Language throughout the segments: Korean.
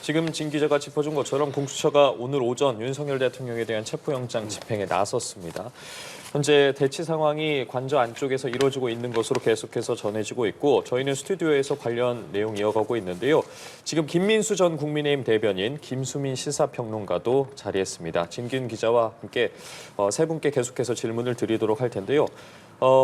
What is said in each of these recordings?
지금 진 기자가 짚어준 것처럼 공수처가 오늘 오전 윤석열 대통령에 대한 체포영장 집행에 나섰습니다. 현재 대치 상황이 관저 안쪽에서 이루어지고 있는 것으로 계속해서 전해지고 있고 저희는 스튜디오에서 관련 내용 이어가고 있는데요. 지금 김민수 전 국민의힘 대변인, 김수민 시사평론가도 자리했습니다. 진균 기자와 함께 세 분께 계속해서 질문을 드리도록 할 텐데요.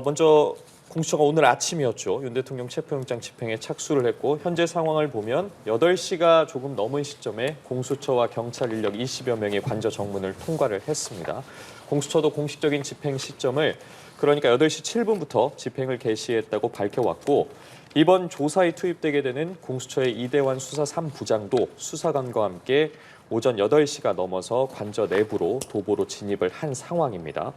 먼저 공수처가 오늘 아침이었죠. 윤 대통령 체포영장 집행에 착수를 했고 현재 상황을 보면 8시가 조금 넘은 시점에 공수처와 경찰 인력 20여 명이 관저 정문을 통과를 했습니다. 공수처도 공식적인 집행 시점을 그러니까 8시 7분부터 집행을 개시했다고 밝혀왔고 이번 조사에 투입되게 되는 공수처의 이대환 수사 3부장도 수사관과 함께 오전 8시가 넘어서 관저 내부로 도보로 진입을 한 상황입니다.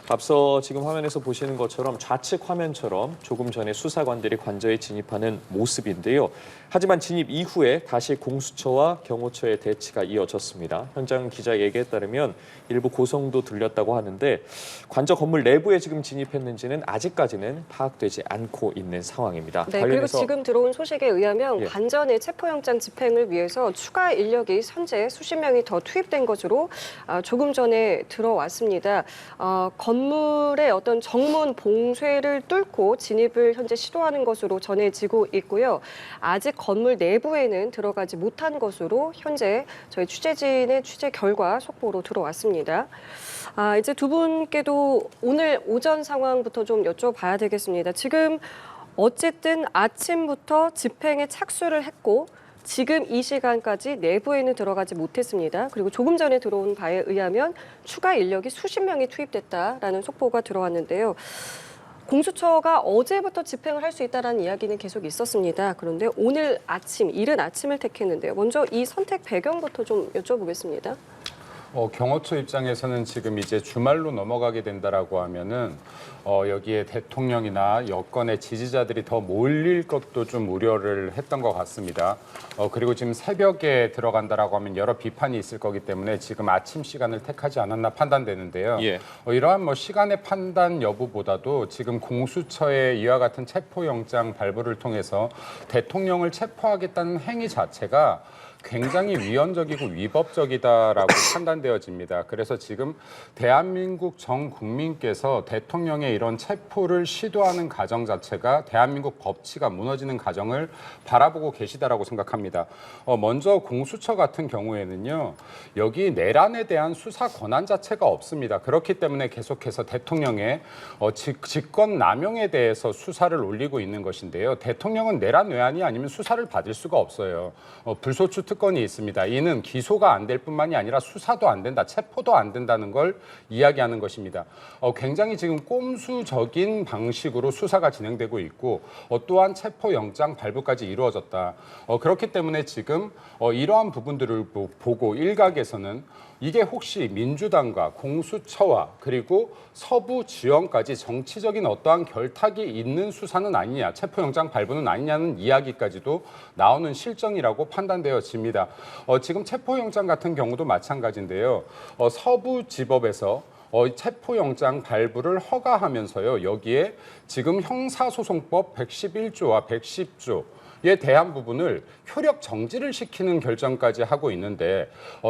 앞서 지금 화면에서 보시는 것처럼 좌측 화면처럼 조금 전에 수사관들이 관저에 진입하는 모습인데요. 하지만 진입 이후에 다시 공수처와 경호처의 대치가 이어졌습니다. 현장 기자 얘기에 따르면 일부 고성도 들렸다고 하는데 관저 건물 내부에 지금 진입했는지는 아직까지는 파악되지 않고 있는 상황입니다. 네, 그리고 지금 들어온 소식에 의하면 관저 내 체포영장 집행을 위해서 추가 인력이 현재 수십 명이 더 투입된 것으로 조금 전에 들어왔습니다. 건물의 어떤 정문 봉쇄를 뚫고 진입을 현재 시도하는 것으로 전해지고 있고요. 아직 건물 내부에는 들어가지 못한 것으로 현재 저희 취재진의 취재 결과 속보로 들어왔습니다. 이제 두 분께도 오늘 오전 상황부터 좀 여쭤봐야 되겠습니다. 지금 어쨌든 아침부터 집행에 착수를 했고 지금 이 시간까지 내부에는 들어가지 못했습니다. 그리고 조금 전에 들어온 바에 의하면 추가 인력이 수십 명이 투입됐다라는 속보가 들어왔는데요. 공수처가 어제부터 집행을 할 수 있다는 이야기는 계속 있었습니다. 그런데 오늘 아침, 이른 아침을 택했는데요. 먼저 이 선택 배경부터 좀 여쭤보겠습니다. 경호처 입장에서는 지금 이제 주말로 넘어가게 된다라고 하면은 여기에 대통령이나 여권의 지지자들이 더 몰릴 것도 좀 우려를 했던 것 같습니다. 그리고 지금 새벽에 들어간다라고 하면 여러 비판이 있을 거기 때문에 지금 아침 시간을 택하지 않았나 판단되는데요. 이러한 시간의 판단 여부보다도 지금 공수처의 이와 같은 체포영장 발부를 통해서 대통령을 체포하겠다는 행위 자체가 굉장히 위헌적이고 위법적이다라고 판단되어집니다. 그래서 지금 대한민국 전 국민께서 대통령의 이런 체포를 시도하는 과정 자체가 대한민국 법치가 무너지는 과정을 바라보고 계시다라고 생각합니다. 먼저 공수처 같은 경우에는요. 여기 내란에 대한 수사 권한 자체가 없습니다. 그렇기 때문에 계속해서 대통령의 직권 남용에 대해서 수사를 올리고 있는 것인데요. 대통령은 내란 외환이 아니면 수사를 받을 수가 없어요. 불소추 특권이 있습니다. 이는 기소가 안 될 뿐만이 아니라 수사도 안 된다, 체포도 안 된다는 걸 이야기하는 것입니다. 굉장히 지금 꼼수적인 방식으로 수사가 진행되고 있고 또한 체포영장 발부까지 이루어졌다. 그렇기 때문에 지금 이러한 부분들을 보고 일각에서는 이게 혹시 민주당과 공수처와 그리고 서부 지원까지 정치적인 어떠한 결탁이 있는 수사는 아니냐, 체포영장 발부는 아니냐는 이야기까지도 나오는 실정이라고 판단되어집니다. 지금 체포영장 같은 경우도 마찬가지인데요. 서부지법에서 체포영장 발부를 허가하면서요. 여기에 지금 형사소송법 111조와 110조 에 대한 부분을 효력 정지를 시키는 결정까지 하고 있는데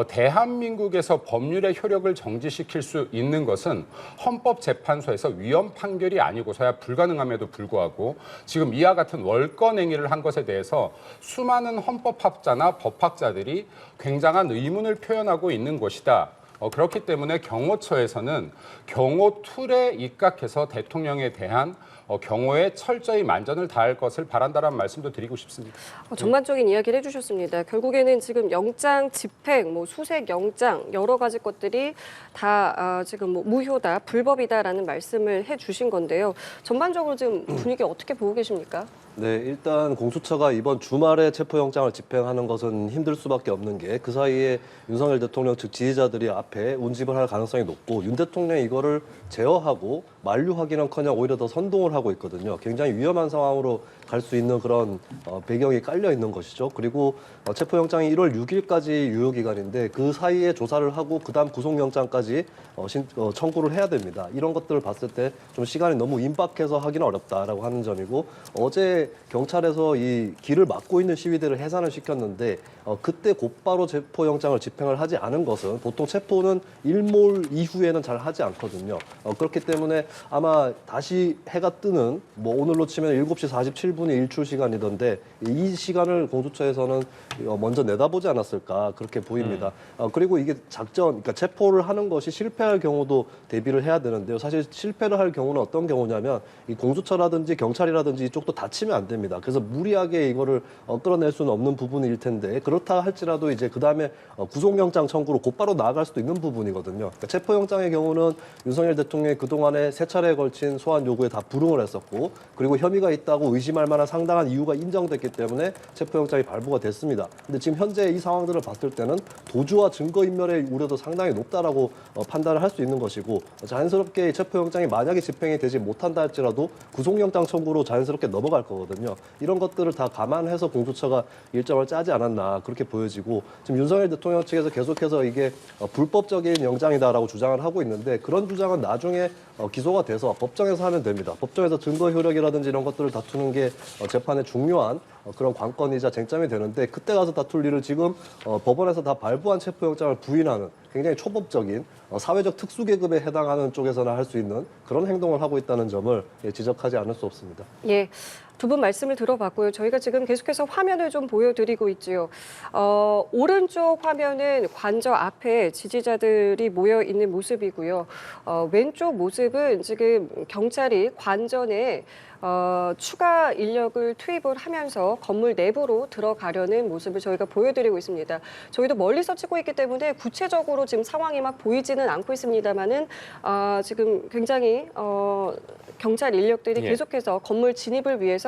대한민국에서 법률의 효력을 정지시킬 수 있는 것은 헌법재판소에서 위헌 판결이 아니고서야 불가능함에도 불구하고 지금 이와 같은 월권 행위를 한 것에 대해서 수많은 헌법학자나 법학자들이 굉장한 의문을 표현하고 있는 것이다. 그렇기 때문에 경호처에서는 경호 툴에 입각해서 대통령에 대한 경호에 철저히 만전을 다할 것을 바란다는 말씀도 드리고 싶습니다. 전반적인 이야기를 해주셨습니다. 결국에는 지금 영장 집행, 수색 영장 여러 가지 것들이 다 지금 무효다, 불법이다라는 말씀을 해주신 건데요. 전반적으로 지금 분위기 어떻게 보고 계십니까? 네, 일단 공수처가 이번 주말에 체포영장을 집행하는 것은 힘들 수밖에 없는 게 그 사이에 윤석열 대통령 측 지지자들이 앞에 운집을 할 가능성이 높고 윤 대통령이 이거를 제어하고 만류하기는커녕 오히려 더 선동을 하고 있거든요. 굉장히 위험한 상황으로 갈 수 있는 그런 배경이 깔려 있는 것이죠. 그리고 체포영장이 1월 6일까지 유효기간인데 그 사이에 조사를 하고 그다음 구속영장까지 청구를 해야 됩니다. 이런 것들을 봤을 때 좀 시간이 너무 임박해서 하기는 어렵다라고 하는 점이고 어제 경찰에서 이 길을 막고 있는 시위대를 해산을 시켰는데 그때 곧바로 체포영장을 집행을 하지 않은 것은 보통 체포는 일몰 이후에는 잘 하지 않거든요. 그렇기 때문에 아마 다시 해가 뜨는 뭐 오늘로 치면 7시 47분이 일출 시간이던데 이 시간을 공수처에서는 먼저 내다보지 않았을까 그렇게 보입니다. 그리고 이게 그러니까 체포를 하는 것이 실패할 경우도 대비를 해야 되는데요. 사실 실패를 할 경우는 어떤 경우냐면 이 공수처라든지 경찰이라든지 이쪽도 다치면 안 됩니다. 그래서 무리하게 이거를 끌어낼 수는 없는 부분일 텐데 그렇다 할지라도 이제 그 다음에 구속영장 청구로 곧바로 나아갈 수도 있는 부분이거든요. 그러니까 체포영장의 경우는 윤석열 대통령이 그동안에 세 차례에 걸친 소환 요구에 다 불응을 했었고 그리고 혐의가 있다고 의심할 만한 상당한 이유가 인정됐기 때문에 체포영장이 발부가 됐습니다. 근데 지금 현재 이 상황들을 봤을 때는 도주와 증거인멸의 우려도 상당히 높다라고 판단을 할 수 있는 것이고 자연스럽게 체포영장이 만약에 집행이 되지 못한다 할지라도 구속영장 청구로 자연스럽게 넘어갈 거거든요. 이런 것들을 다 감안해서 공수처가 일정을 짜지 않았나 그렇게 보여지고 지금 윤석열 대통령 측에서 계속해서 이게 불법적인 영장이다라고 주장을 하고 있는데 그런 주장은 나중에 기소가 돼서 법정에서 하면 됩니다. 법정에서 증거 효력이라든지 이런 것들을 다투는 게 재판의 중요한 그런 관건이자 쟁점이 되는데 그때 가서 다툴 일을 지금 법원에서 다 발부한 체포영장을 부인하는 굉장히 초법적인 사회적 특수계급에 해당하는 쪽에서나 할 수 있는 그런 행동을 하고 있다는 점을 지적하지 않을 수 없습니다. 예. 두 분 말씀을 들어봤고요. 저희가 지금 계속해서 화면을 좀 보여드리고 있지요. 오른쪽 화면은 관저 앞에 지지자들이 모여 있는 모습이고요. 왼쪽 모습은 지금 경찰이 관저 내 추가 인력을 투입을 하면서 건물 내부로 들어가려는 모습을 저희가 보여드리고 있습니다. 저희도 멀리서 찍고 있기 때문에 구체적으로 지금 상황이 막 보이지는 않고 있습니다만은 지금 굉장히 경찰 인력들이 예. 계속해서 건물 진입을 위해서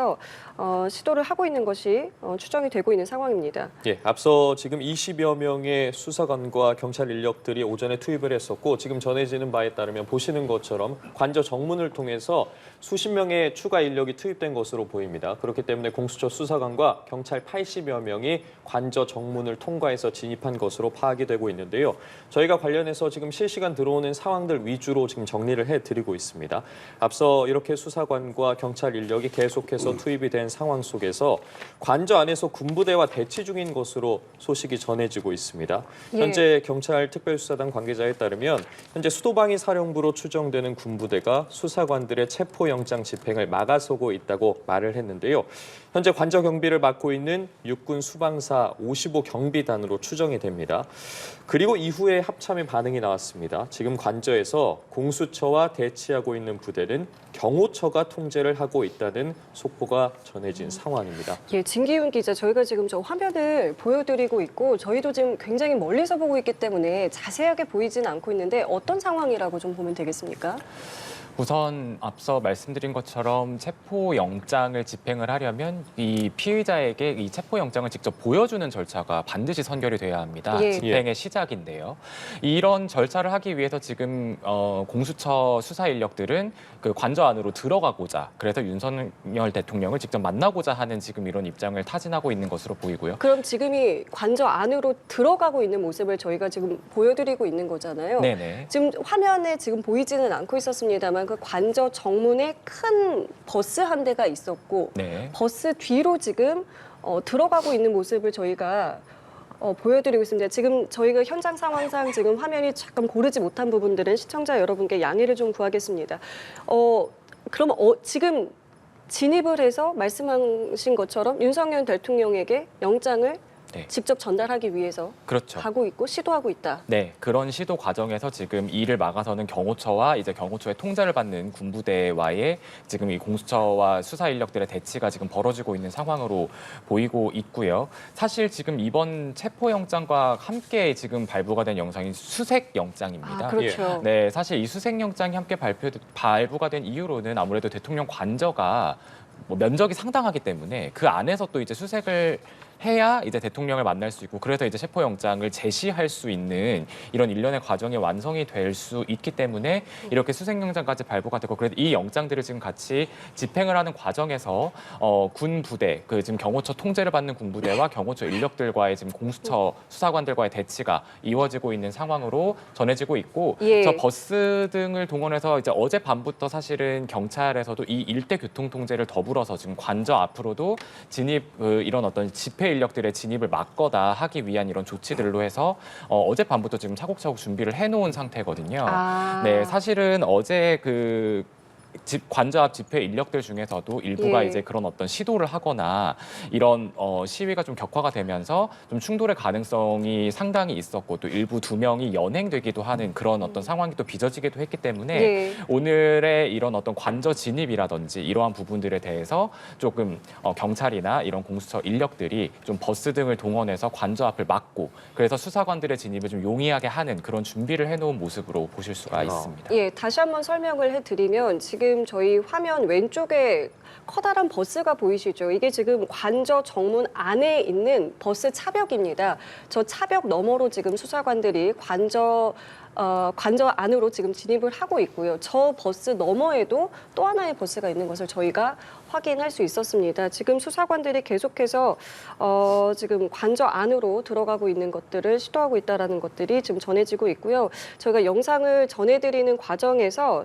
시도를 하고 있는 것이 추정이 되고 있는 상황입니다. 예, 앞서 지금 20여 명의 수사관과 경찰 인력들이 오전에 투입을 했었고 지금 전해지는 바에 따르면 보시는 것처럼 관저 정문을 통해서 수십 명의 추가 인력이 투입된 것으로 보입니다. 그렇기 때문에 공수처 수사관과 경찰 80여 명이 관저 정문을 통과해서 진입한 것으로 파악이 되고 있는데요. 저희가 관련해서 지금 실시간 들어오는 상황들 위주로 지금 정리를 해드리고 있습니다. 앞서 이렇게 수사관과 경찰 인력이 계속해서 투입이 된 상황 속에서 관저 안에서 군부대와 대치 중인 것으로 소식이 전해지고 있습니다. 예. 현재 경찰 특별수사단 관계자에 따르면 현재 수도방위 사령부로 추정되는 군부대가 수사관들의 체포영장 집행을 막아서고 있다고 말을 했는데요. 현재 관저 경비를 맡고 있는 육군 수방사 55 경비단으로 추정이 됩니다. 그리고 이후에 합참의 반응이 나왔습니다. 지금 관저에서 공수처와 대치하고 있는 부대는 경호처가 통제를 하고 있다는 속보가 전해진 상황입니다. 예, 진기훈 기자, 저희가 지금 저 화면을 보여드리고 있고 저희도 지금 굉장히 멀리서 보고 있기 때문에 자세하게 보이지는 않고 있는데 어떤 상황이라고 좀 보면 되겠습니까? 우선 앞서 말씀드린 것처럼 체포영장을 집행을 하려면 이 피의자에게 이 체포영장을 직접 보여주는 절차가 반드시 선결이 돼야 합니다. 예. 집행의 시작인데요. 이런 절차를 하기 위해서 지금 공수처 수사 인력들은 그 관저 안으로 들어가고자 그래서 윤석열 대통령을 직접 만나고자 하는 지금 이런 입장을 타진하고 있는 것으로 보이고요. 그럼 지금이 관저 안으로 들어가고 있는 모습을 저희가 지금 보여드리고 있는 거잖아요. 네네. 지금 화면에 지금 보이지는 않고 있었습니다만 그 관저 정문에 큰 버스 한 대가 있었고 네. 버스 뒤로 지금 들어가고 있는 모습을 저희가 보여드리고 있습니다. 지금 저희가 현장 상황상 지금 화면이 잠깐 고르지 못한 부분들은 시청자 여러분께 양해를 좀 구하겠습니다. 그럼 지금 진입을 해서 말씀하신 것처럼 윤석열 대통령에게 영장을 네. 직접 전달하기 위해서 그렇죠. 가고 있고 시도하고 있다. 네, 그런 시도 과정에서 지금 이를 막아서는 경호처와 이제 경호처의 통제를 받는 군부대와의 지금 이 공수처와 수사 인력들의 대치가 지금 벌어지고 있는 상황으로 보이고 있고요. 사실 지금 이번 체포영장과 함께 지금 발부가 된 영상이 수색영장입니다. 그렇죠. 네, 사실 이 수색영장이 함께 발부가 된 이유로는 아무래도 대통령 관저가 면적이 상당하기 때문에 그 안에서 또 이제 수색을 해야 이제 대통령을 만날 수 있고 그래서 이제 체포영장을 제시할 수 있는 이런 일련의 과정이 완성이 될 수 있기 때문에 이렇게 수색영장까지 발부가 되고 그래도 이 영장들을 지금 같이 집행을 하는 과정에서 군 부대, 그 지금 경호처 통제를 받는 군 부대와 경호처 인력들과의 지금 공수처 수사관들과의 대치가 이루어지고 있는 상황으로 전해지고 있고 예. 저 버스 등을 동원해서 이제 어제 밤부터 사실은 경찰에서도 이 일대 교통 통제를 더불어서 지금 관저 앞으로도 진입 이런 어떤 집회 인력들의 진입을 막거나 하기 위한 이런 조치들로 해서 어제 밤부터 지금 차곡차곡 준비를 해놓은 상태거든요. 아. 네, 사실은 어제 관저 앞 집회 인력들 중에서도 일부가 예. 이제 그런 어떤 시도를 하거나 이런 시위가 좀 격화가 되면서 좀 충돌의 가능성이 상당히 있었고 또 일부 2명이 연행되기도 하는 그런 어떤 상황이 또 빚어지기도 했기 때문에 예. 오늘의 이런 어떤 관저 진입이라든지 이러한 부분들에 대해서 조금 경찰이나 이런 공수처 인력들이 좀 버스 등을 동원해서 관저 앞을 막고 그래서 수사관들의 진입을 좀 용이하게 하는 그런 준비를 해놓은 모습으로 보실 수가 있습니다. 예, 다시 한번 설명을 해드리면 지금 저희 화면 왼쪽에 커다란 버스가 보이시죠? 이게 지금 관저 정문 안에 있는 버스 차벽입니다. 저 차벽 너머로 지금 수사관들이 관저 안으로 지금 진입을 하고 있고요. 저 버스 너머에도 또 하나의 버스가 있는 것을 저희가 확인할 수 있었습니다. 지금 수사관들이 계속해서 지금 관저 안으로 들어가고 있는 것들을 시도하고 있다는 것들이 지금 전해지고 있고요. 저희가 영상을 전해드리는 과정에서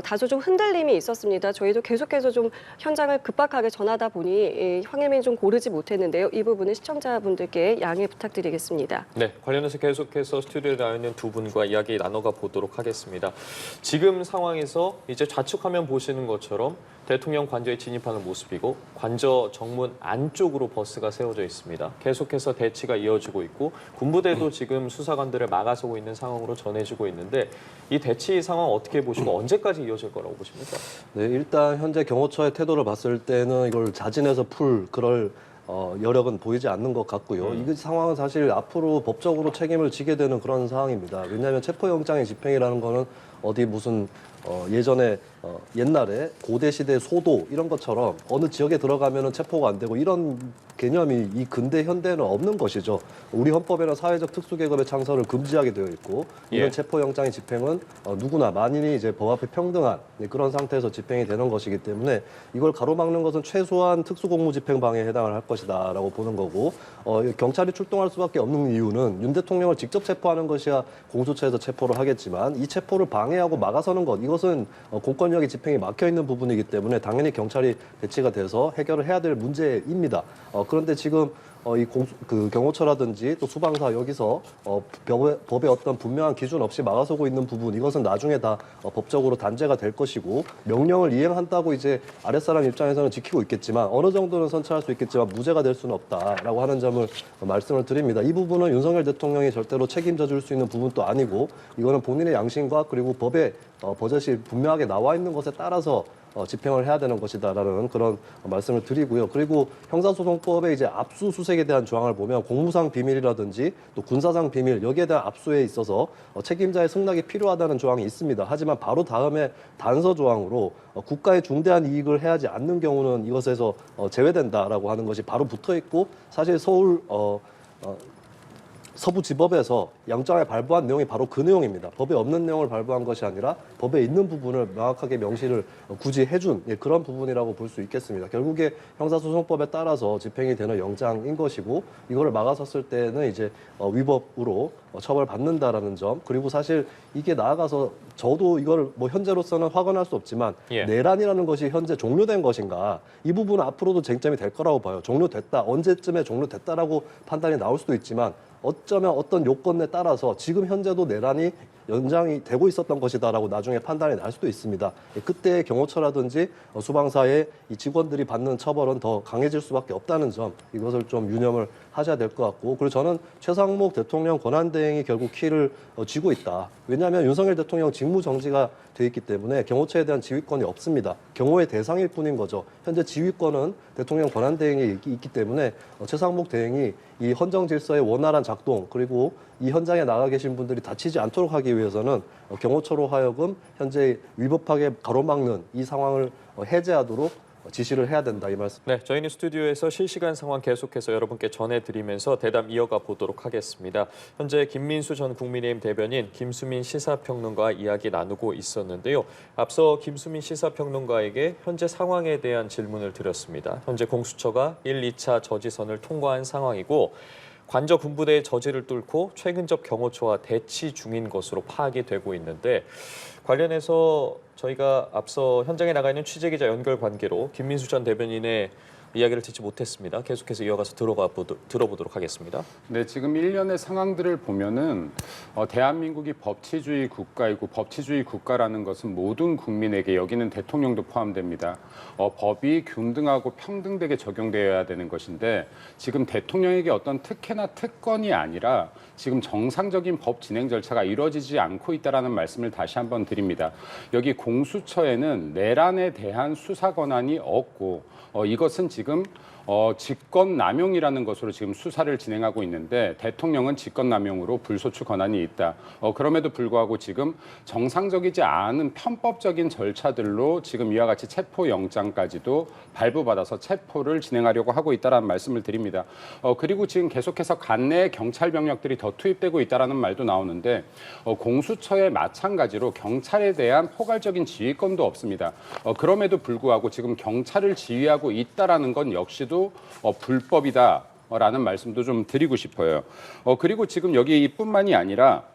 다소 좀 흔들림이 있었습니다. 저희도 계속해서 좀 현장을 급박하게 전하다 보니 화면이 좀 고르지 못했는데요. 이 부분은 시청자분들께 양해 부탁드리겠습니다. 네, 관련해서 계속해서 스튜디오에 나와 있는 두 분과 이야기 나눠가 보도록 하겠습니다. 지금 상황에서 이제 좌측 화면 보시는 것처럼 대통령 관저에 진입하는 모습이고 관저 정문 안쪽으로 버스가 세워져 있습니다. 계속해서 대치가 이어지고 있고 군부대도 지금 수사관들을 막아서고 있는 상황으로 전해지고 있는데 이 대치 상황 어떻게 보시고 언제까지 이어질 거라고 보십니까? 네, 일단 현재 경호처의 태도를 봤을 때는 이걸 자진해서 그럴 여력은 보이지 않는 것 같고요. 이 상황은 사실 앞으로 법적으로 책임을 지게 되는 그런 상황입니다. 왜냐하면 체포영장의 집행이라는 거는 어디 무슨 예전에 옛날에 고대 시대 소도 이런 것처럼 어느 지역에 들어가면은 체포가 안 되고 이런 개념이 이 근대 현대에는 없는 것이죠. 우리 헌법에는 사회적 특수계급의 창설을 금지하게 되어 있고 이런 예. 체포영장의 집행은 누구나 만인이 이제 법 앞에 평등한 그런 상태에서 집행이 되는 것이기 때문에 이걸 가로막는 것은 최소한 특수공무집행 방해에 해당을 할 것이다라고 보는 거고 경찰이 출동할 수밖에 없는 이유는 윤 대통령을 직접 체포하는 것이야 공수처에서 체포를 하겠지만 이 체포를 방해하고 막아서는 것 이것은 공권력의 집행이 막혀 있는 부분이기 때문에 당연히 경찰이 배치가 돼서 해결을 해야 될 문제입니다. 그런데 지금 경호처라든지 또 수방사 여기서 법의 어떤 분명한 기준 없이 막아서고 있는 부분 이것은 나중에 다 법적으로 단죄가 될 것이고 명령을 이행한다고 이제 아랫사람 입장에서는 지키고 있겠지만 어느 정도는 선처할 수 있겠지만 무죄가 될 수는 없다라고 하는 점을 말씀을 드립니다. 이 부분은 윤석열 대통령이 절대로 책임져 줄 수 있는 부분도 아니고 이거는 본인의 양심과 그리고 법의 버젓이 분명하게 나와 있는 것에 따라서 집행을 해야 되는 것이다라는 그런 말씀을 드리고요. 그리고 형사소송법의 이제 압수수색에 대한 조항을 보면 공무상 비밀이라든지 또 군사상 비밀 여기에 대한 압수에 있어서 책임자의 승낙이 필요하다는 조항이 있습니다. 하지만 바로 다음에 단서 조항으로 국가에 중대한 이익을 해하지 않는 경우는 이것에서 제외된다라고 하는 것이 바로 붙어 있고 사실 서부지법에서 영장을 발부한 내용이 바로 그 내용입니다. 법에 없는 내용을 발부한 것이 아니라 법에 있는 부분을 명확하게 명시를 굳이 해준 그런 부분이라고 볼 수 있겠습니다. 결국에 형사소송법에 따라서 집행이 되는 영장인 것이고 이거를 막아섰을 때는 이제 위법으로 처벌받는다라는 점 그리고 사실 이게 나아가서 저도 이걸 뭐 현재로서는 확언할 수 없지만 예. 내란이라는 것이 현재 종료된 것인가 이 부분은 앞으로도 쟁점이 될 거라고 봐요. 종료됐다 언제쯤에 종료됐다라고 판단이 나올 수도 있지만 어쩌면 어떤 요건에 따라서 지금 현재도 내란이 연장이 되고 있었던 것이다라고 나중에 판단이 날 수도 있습니다. 그때 경호처라든지 수방사의 이 직원들이 받는 처벌은 더 강해질 수밖에 없다는 점 이것을 좀 유념을 하셔야 될 것 같고 그리고 저는 최상목 대통령 권한대행이 결국 키를 쥐고 있다. 왜냐하면 윤석열 대통령 직무 정지가 돼 있기 때문에 경호처에 대한 지휘권이 없습니다. 경호의 대상일 뿐인 거죠. 현재 지휘권은 대통령 권한대행이 있기 때문에 최상목 대행이 이 헌정 질서의 원활한 작동 그리고 이 현장에 나가 계신 분들이 다치지 않도록 하기 위해서는 경호처로 하여금 현재 위법하게 가로막는 이 상황을 해제하도록 지시를 해야 된다 이 말씀. 네, 저희는 스튜디오에서 실시간 상황 계속해서 여러분께 전해드리면서 대담 이어가 보도록 하겠습니다. 현재 김민수 전 국민의힘 대변인, 김수민 시사평론가와 이야기 나누고 있었는데요. 앞서 김수민 시사평론가에게 현재 상황에 대한 질문을 드렸습니다. 현재 공수처가 1, 2차 저지선을 통과한 상황이고 관저 군부대의 저지를 뚫고 최근접 경호처와 대치 중인 것으로 파악이 되고 있는데 관련해서 저희가 앞서 현장에 나가 있는 취재기자 연결 관계로 김민수 전 대변인의 이야기를 듣지 못했습니다. 계속해서 이어가서 들어보도록 하겠습니다. 네, 지금 일련의 상황들을 보면은 대한민국이 법치주의 국가이고 법치주의 국가라는 것은 모든 국민에게 여기는 대통령도 포함됩니다. 법이 균등하고 평등되게 적용되어야 되는 것인데 지금 대통령에게 어떤 특혜나 특권이 아니라 지금 정상적인 법 진행 절차가 이루어지지 않고 있다는 말씀을 다시 한번 드립니다. 여기 공수처에는 내란에 대한 수사 권한이 없고 이것은 지금 직권남용이라는 것으로 지금 수사를 진행하고 있는데 대통령은 직권남용으로 불소추 권한이 있다. 그럼에도 불구하고 지금 정상적이지 않은 편법적인 절차들로 지금 이와 같이 체포영장까지도 발부받아서 체포를 진행하려고 하고 있다는 말씀을 드립니다. 그리고 지금 계속해서 관내에 경찰 병력들이 더 투입되고 있다는 말도 나오는데 공수처에 마찬가지로 경찰에 대한 포괄적인 지휘권도 없습니다. 그럼에도 불구하고 지금 경찰을 지휘하고 있다는 건 역시도 불법이다라는 말씀도 좀 드리고 싶어요. 그리고 지금 여기 이뿐만이 아니라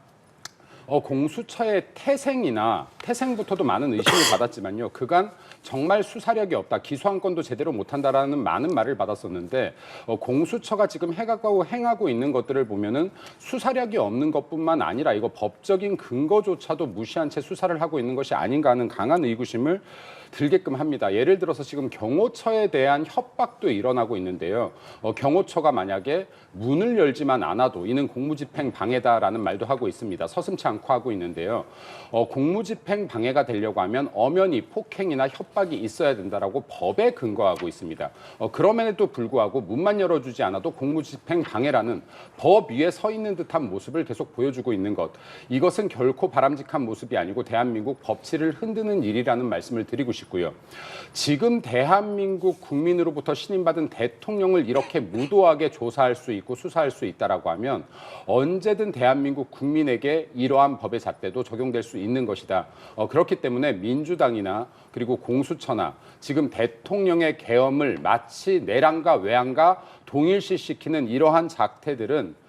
공수처의 태생부터도 많은 의심을 받았지만요. 그간 정말 수사력이 없다, 기소한 건도 제대로 못한다라는 많은 말을 받았었는데 공수처가 지금 해가고 행하고 있는 것들을 보면은 수사력이 없는 것뿐만 아니라 이거 법적인 근거조차도 무시한 채 수사를 하고 있는 것이 아닌가 하는 강한 의구심을 들게끔 합니다. 예를 들어서 지금 경호처에 대한 협박도 일어나고 있는데요. 경호처가 만약에 문을 열지만 않아도 이는 공무집행 방해다라는 말도 하고 있습니다. 서슴지 않고 하고 있는데요. 공무집행 방해가 되려고 하면 엄연히 폭행이나 협박이 있어야 된다라고 법에 근거하고 있습니다. 그럼에도 불구하고 문만 열어주지 않아도 공무집행 방해라는 법 위에 서 있는 듯한 모습을 계속 보여주고 있는 것. 이것은 결코 바람직한 모습이 아니고 대한민국 법치를 흔드는 일이라는 말씀을 드리고 싶고요. 지금 대한민국 국민으로부터 신임받은 대통령을 이렇게 무도하게 조사할 수 있고 수사할 수 있다라고 하면 언제든 대한민국 국민에게 이러한 법의 잣대도 적용될 수 있는 것이다. 그렇기 때문에 민주당이나 그리고 공수처나 지금 대통령의 계엄을 마치 내란과 외환과 동일시시키는 이러한 작태들은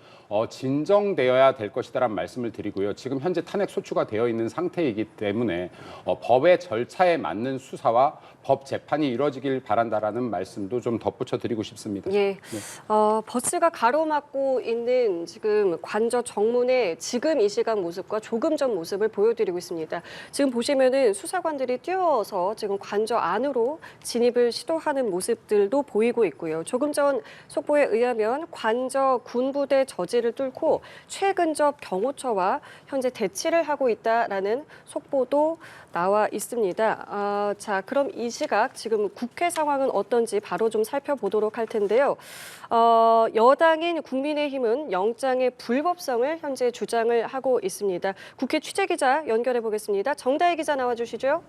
진정되어야 될 것이다라는 말씀을 드리고요. 지금 현재 탄핵 소추가 되어 있는 상태이기 때문에 법의 절차에 맞는 수사와 법 재판이 이루어지길 바란다라는 말씀도 좀 덧붙여 드리고 싶습니다. 예, 네. 버스가 가로막고 있는 지금 관저 정문의 지금 이 시각 모습과 조금 전 모습을 보여드리고 있습니다. 지금 보시면은 수사관들이 뛰어서 지금 관저 안으로 진입을 시도하는 모습들도 보이고 있고요. 조금 전 속보에 의하면 관저 군부대 저지를 뚫고 최근접 경호처와 현재 대치를 하고 있다라는 속보도 나와 있습니다. 자, 그럼 이 시각 지금 국회 상황은 어떤지 바로 좀 살펴보도록 할 텐데요. 여당인 국민의힘은 영장의 불법성을 현재 주장을 하고 있습니다. 국회 취재기자 연결해 보겠습니다. 정다희 기자 나와주시죠.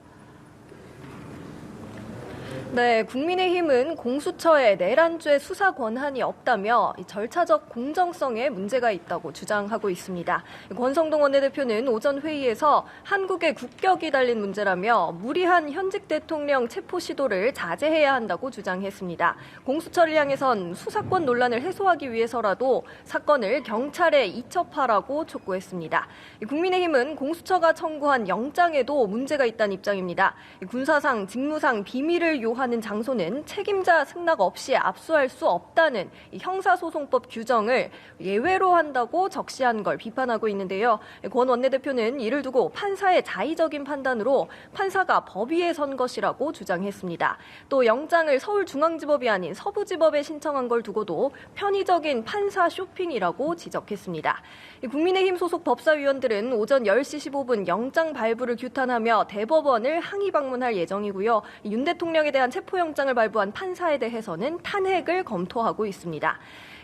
네, 국민의힘은 공수처에 내란죄 수사 권한이 없다며 절차적 공정성에 문제가 있다고 주장하고 있습니다. 권성동 원내대표는 오전 회의에서 한국의 국격이 달린 문제라며 무리한 현직 대통령 체포 시도를 자제해야 한다고 주장했습니다. 공수처를 향해선 수사권 논란을 해소하기 위해서라도 사건을 경찰에 이첩하라고 촉구했습니다. 국민의힘은 공수처가 청구한 영장에도 문제가 있다는 입장입니다. 군사상, 직무상 비밀을 요하는 장소는 책임자 승낙 없이 압수할 수 없다는 형사소송법 규정을 예외로 한다고 적시한 걸 비판하고 있는데요. 권 원내대표는 이를 두고 판사의 자의적인 판단으로 판사가 법 위에 선 것이라고 주장했습니다. 또 영장을 서울중앙지법이 아닌 서부지법에 신청한 걸 두고도 편의적인 판사 쇼핑이라고 지적했습니다. 국민의힘 소속 법사위원들은 오전 10시 15분 영장 발부를 규탄하며 대법원을 항의 방문할 예정이고요. 윤 대통령에 대한 체포영장을 발부한 판사에 대해서는 탄핵을 검토하고 있습니다.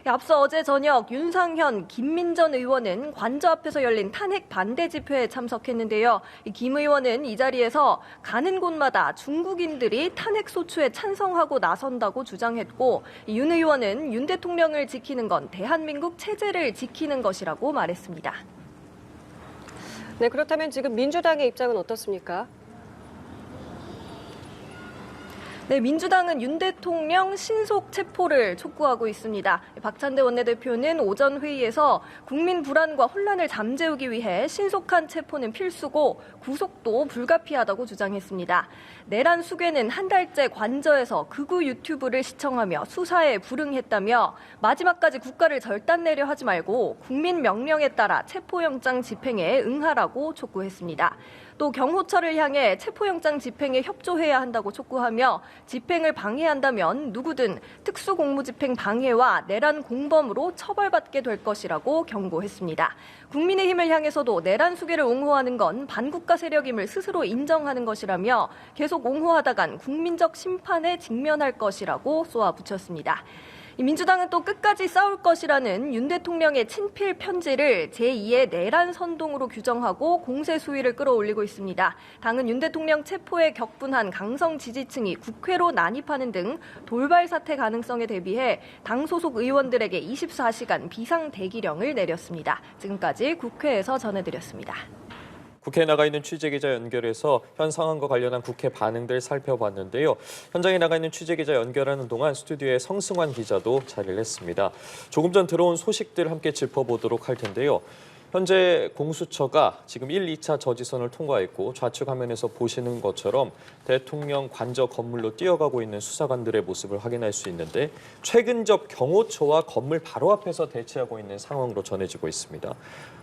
앞서 어제 저녁 윤상현, 김민전 의원은 관저 앞에서 열린 탄핵 반대 집회에 참석했는데요. 김 의원은 이 자리에서 가는 곳마다 중국인들이 탄핵 소추에 찬성하고 나선다고 주장했고, 윤 의원은 윤 대통령을 지키는 건 대한민국 체제를 지키는 것이라고 말했습니다. 네, 그렇다면 지금 민주당의 입장은 어떻습니까? 네, 민주당은 윤 대통령 신속 체포를 촉구하고 있습니다. 박찬대 원내대표는 오전 회의에서 국민 불안과 혼란을 잠재우기 위해 신속한 체포는 필수고 구속도 불가피하다고 주장했습니다. 내란 수괴는 한 달째 관저에서 극우 유튜브를 시청하며 수사에 불응했다며 마지막까지 국가를 절단내려 하지 말고 국민 명령에 따라 체포영장 집행에 응하라고 촉구했습니다. 또 경호처를 향해 체포영장 집행에 협조해야 한다고 촉구하며 집행을 방해한다면 누구든 특수공무집행 방해와 내란 공범으로 처벌받게 될 것이라고 경고했습니다. 국민의힘을 향해서도 내란 수괴를 옹호하는 건 반국가 세력임을 스스로 인정하는 것이라며 계속 옹호하다간 국민적 심판에 직면할 것이라고 쏘아붙였습니다. 민주당은 또 끝까지 싸울 것이라는 윤 대통령의 친필 편지를 제2의 내란 선동으로 규정하고 공세 수위를 끌어올리고 있습니다. 당은 윤 대통령 체포에 격분한 강성 지지층이 국회로 난입하는 등 돌발 사태 가능성에 대비해 당 소속 의원들에게 24시간 비상 대기령을 내렸습니다. 지금까지 국회에서 전해드렸습니다. 국회에 나가 있는 취재기자 연결해서 현 상황과 관련한 국회 반응들 살펴봤는데요. 현장에 나가 있는 취재기자 연결하는 동안 스튜디오에 성승환 기자도 자리를 했습니다. 조금 전 들어온 소식들 함께 짚어보도록 할 텐데요. 현재 공수처가 지금 1, 2차 저지선을 통과했고 좌측 화면에서 보시는 것처럼 대통령 관저 건물로 뛰어가고 있는 수사관들의 모습을 확인할 수 있는데 최근 접 경호처와 건물 바로 앞에서 대치하고 있는 상황으로 전해지고 있습니다.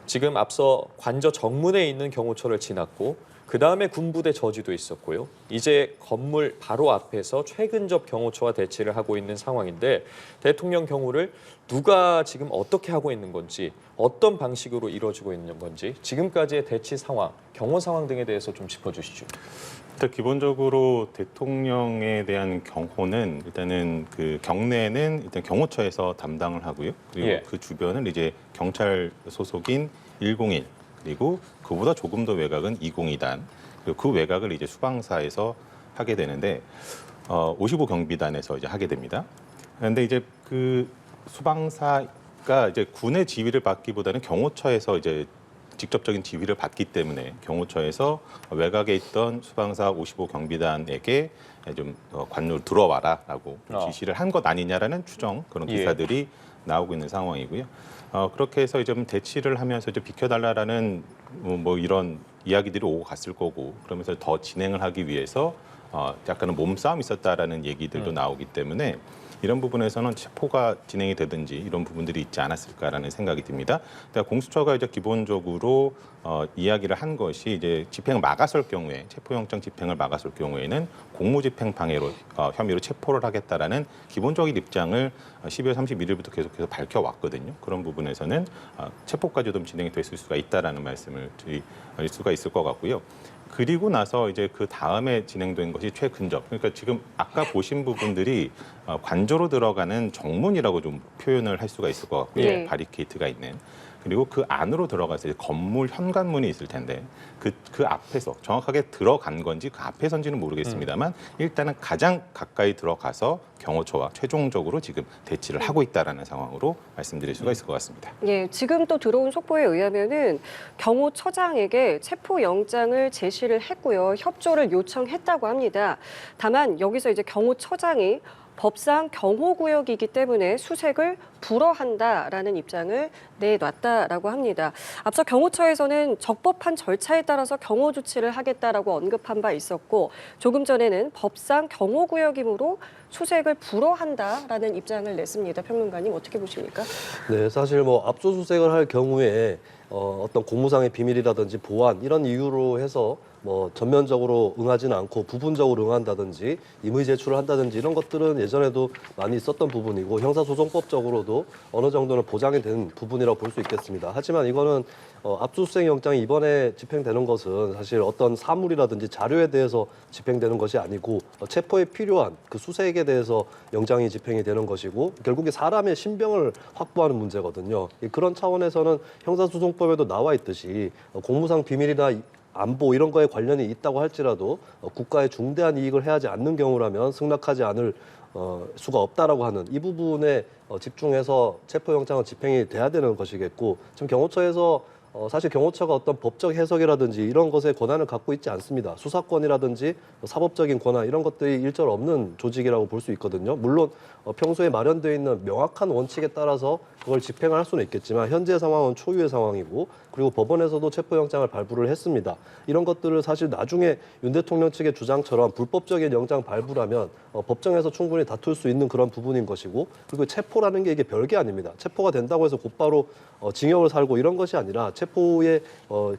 지금 앞서 관저 정문에 있는 경호처를 지났고 그다음에 군부대 저지도 있었고요. 이제 건물 바로 앞에서 최근접 경호처와 대치를 하고 있는 상황인데 대통령 경호를 누가 지금 어떻게 하고 있는 건지 어떤 방식으로 이루어지고 있는 건지 지금까지의 대치 상황, 경호 상황 등에 대해서 좀 짚어주시죠. 일단 기본적으로 대통령에 대한 경호는 일단은 그 경내는 일단 경호처에서 담당을 하고요. 그리고 예. 그 주변은 이제 경찰 소속인 101 그리고 그보다 조금 더 외곽은 202단 그리고 그 외곽을 이제 수방사에서 하게 되는데 55 경비단에서 이제 하게 됩니다. 그런데 이제 그 수방사가 이제 군의 지휘를 받기보다는 경호처에서 이제 직접적인 지휘를 받기 때문에 경호처에서 외곽에 있던 수방사 55 경비단에게 좀 관로 들어와라라고 지시를 한 것 아니냐라는 추정 그런 기사들이 나오고 있는 상황이고요. 그렇게 해서 이제 좀 대치를 하면서 이제 비켜달라라는 뭐 이런 이야기들이 오고 갔을 거고 그러면서 더 진행을 하기 위해서 약간은 몸싸움이 있었다라는 얘기들도 나오기 때문에 이런 부분에서는 체포가 진행이 되든지 이런 부분들이 있지 않았을까라는 생각이 듭니다. 그러니까 공수처가 이제 기본적으로 이야기를 한 것이 이제 집행을 막았을 경우에 체포영장 집행을 막았을 경우에는 공무집행 방해로 혐의로 체포를 하겠다라는 기본적인 입장을 12월 31일부터 계속해서 밝혀왔거든요. 그런 부분에서는 체포까지 좀 진행이 됐을 수가 있다라는 말씀을 드릴 수가 있을 것 같고요. 그리고 나서 이제 그 다음에 진행된 것이 최근접. 그러니까 지금 아까 보신 부분들이 관저로 들어가는 정문이라고 좀 표현을 할 수가 있을 것 같고요. 네. 바리케이트가 있는. 그리고 그 안으로 들어가서 건물 현관문이 있을 텐데 그 앞에서 정확하게 들어간 건지 그 앞에선지는 모르겠습니다만 일단은 가장 가까이 들어가서 경호처와 최종적으로 지금 대치를 하고 있다라는 상황으로 말씀드릴 수가 있을 것 같습니다. 예, 지금 또 들어온 속보에 의하면은 경호처장에게 체포영장을 제시를 했고요. 협조를 요청했다고 합니다. 다만 여기서 이제 경호처장이 법상 경호구역이기 때문에 수색을 불허한다라는 입장을 내놨다라고 합니다. 앞서 경호처에서는 적법한 절차에 따라서 경호 조치를 하겠다라고 언급한 바 있었고 조금 전에는 법상 경호구역이므로 수색을 불허한다라는 입장을 냈습니다. 평론가님 어떻게 보십니까? 네, 사실 뭐 압수수색을 할 경우에 어떤 공무상의 비밀이라든지 보안 이런 이유로 해서 뭐 전면적으로 응하지는 않고 부분적으로 응한다든지 임의 제출을 한다든지 이런 것들은 예전에도 많이 있었던 부분이고 형사소송법적으로도 어느 정도는 보장이 된 부분이라고 볼 수 있겠습니다. 하지만 이거는 압수수색 영장이 이번에 집행되는 것은 사실 어떤 사물이라든지 자료에 대해서 집행되는 것이 아니고 체포에 필요한 그 수색에 대해서 영장이 집행이 되는 것이고 결국에 사람의 신병을 확보하는 문제거든요. 그런 차원에서는 형사소송법에도 나와 있듯이 공무상 비밀이나 안보 이런 거에 관련이 있다고 할지라도 국가에 중대한 이익을 해하지 않는 경우라면 승낙하지 않을 수가 없다라고 하는 이 부분에 집중해서 체포영장은 집행이 돼야 되는 것이겠고 지금 경호처에서 사실 경호처가 어떤 법적 해석이라든지 이런 것에 권한을 갖고 있지 않습니다. 수사권이라든지 사법적인 권한 이런 것들이 일절 없는 조직이라고 볼 수 있거든요. 물론 평소에 마련되어 있는 명확한 원칙에 따라서 그걸 집행을 할 수는 있겠지만 현재 상황은 초유의 상황이고 그리고 법원에서도 체포영장을 발부를 했습니다. 이런 것들을 사실 나중에 윤 대통령 측의 주장처럼 불법적인 영장 발부라면 법정에서 충분히 다툴 수 있는 그런 부분인 것이고 그리고 체포라는 게 이게 별게 아닙니다. 체포가 된다고 해서 곧바로 징역을 살고 이런 것이 아니라 체포의